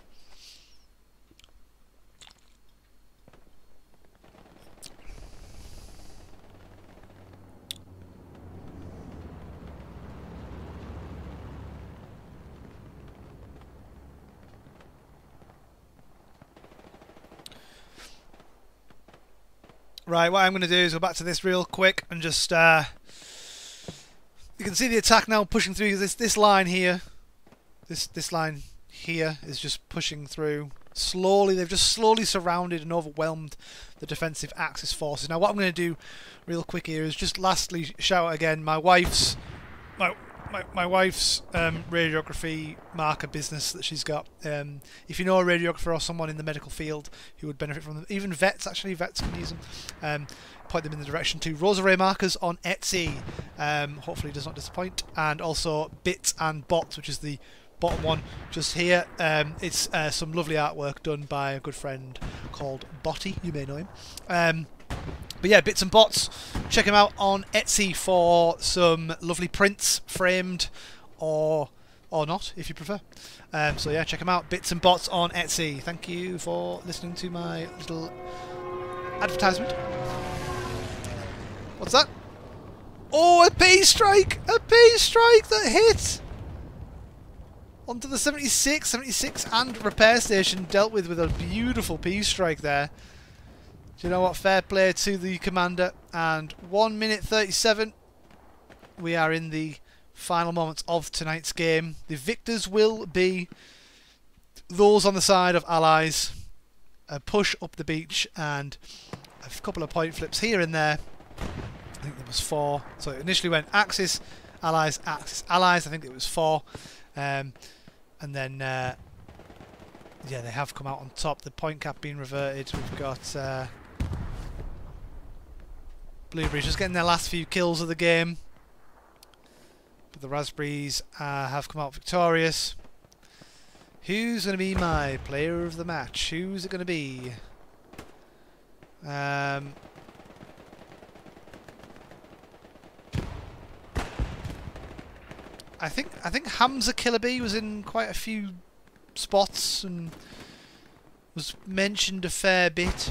Right, what I'm going to do is go back to this real quick and just you can see the attack now pushing through. This line here, this line here is just pushing through slowly. They've just slowly surrounded and overwhelmed the defensive Axis forces. Now what I'm going to do real quick here is just lastly shout out again my wife's radiography marker business that she's got. If you know a radiographer or someone in the medical field who would benefit from them, even vets, actually, vets can use them, point them in the direction to Rosa Ray Markers on Etsy. Hopefully it does not disappoint. And also Bits and Bots, which is the bottom one just here. It's some lovely artwork done by a good friend called Botty, you may know him. But yeah, Bits and Bots, check him out on Etsy for some lovely prints, framed or not, if you prefer. So yeah, check him out, Bits and Bots on Etsy. Thank you for listening to my little advertisement. What's that? Oh, a P strike! A P strike that hit! Onto the 76 and repair station, dealt with a beautiful P strike there. Do you know what? Fair play to the commander. And 1 minute 37. We are in the final moments of tonight's game. The victors will be those on the side of allies. A push up the beach and a couple of point flips here and there. I think there was 4. So it initially went Axis, Allies, Axis, Allies. I think it was 4. And then yeah, they have come out on top. The point cap being reverted. We've got Blueberries just getting their last few kills of the game, but the Raspberries have come out victorious. Who's going to be my player of the match? Who's it going to be? I think Hamza Killaby was in quite a few spots and was mentioned a fair bit.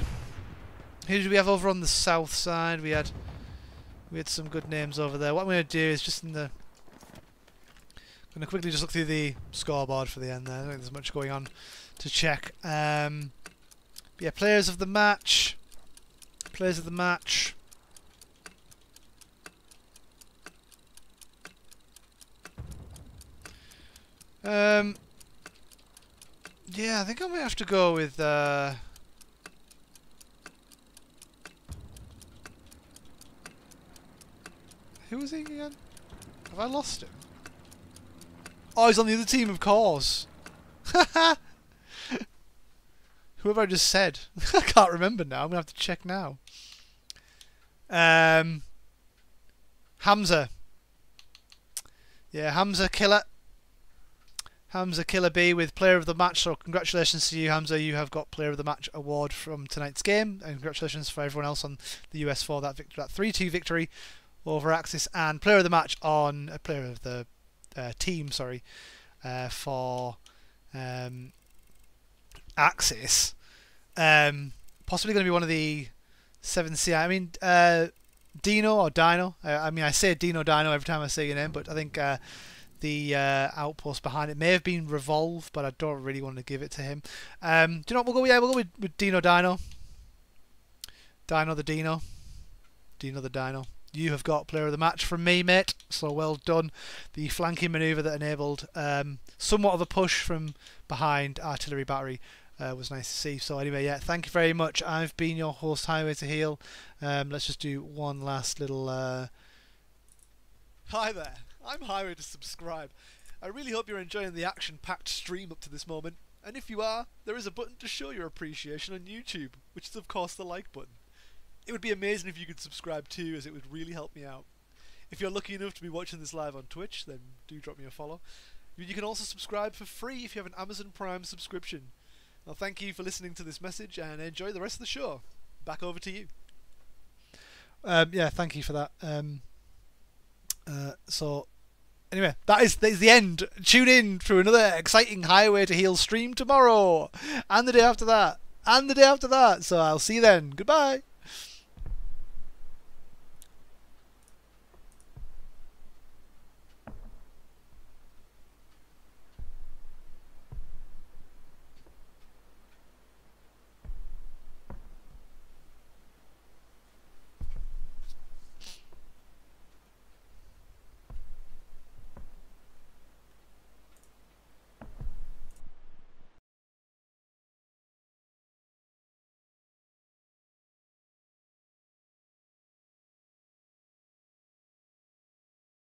Who did we have over on the south side? We had some good names over there. What I'm going to do is just I'm going to quickly just look through the scoreboard for the end there. I don't think there's much going on to check. Yeah, players of the match. Players of the match. Yeah, I think I might have to go with who was he again? Have I lost him? Oh, he's on the other team, of course. Whoever I just said. I can't remember now. I'm going to have to check now. Hamza. Yeah, Hamza Killer. Hamza Killer B with Player of the Match. So congratulations to you, Hamza. You have got Player of the Match award from tonight's game. And congratulations for everyone else on the US for that 3-2 victory over Axis. And Player of the Match on... Player of the team, sorry. For Axis. Possibly going to be one of the 7CI. I mean, Dino or Dino. I mean, I say Dino every time I say your name, but I think the outpost behind it may have been Revolve, but I don't really want to give it to him. Do you know what we'll go? Yeah, we'll go with Dino. Dino the Dino. Dino the Dino. You have got Player of the Match from me, mate. So well done. The flanking manoeuvre that enabled somewhat of a push from behind artillery battery was nice to see. So anyway, yeah, thank you very much. I've been your host, Highway to Heal. Let's just do one last little... Hi there, I'm Highway to Subscribe. I really hope you're enjoying the action-packed stream up to this moment. And if you are, there is a button to show your appreciation on YouTube, which is of course the like button. It would be amazing if you could subscribe too, as it would really help me out. If you're lucky enough to be watching this live on Twitch, then do drop me a follow. You can also subscribe for free if you have an Amazon Prime subscription. Well, thank you for listening to this message and enjoy the rest of the show. Back over to you. Yeah, thank you for that. So, anyway, that's the end. Tune in for another exciting Highway to Heal stream tomorrow, and the day after that, and the day after that. So I'll see you then. Goodbye.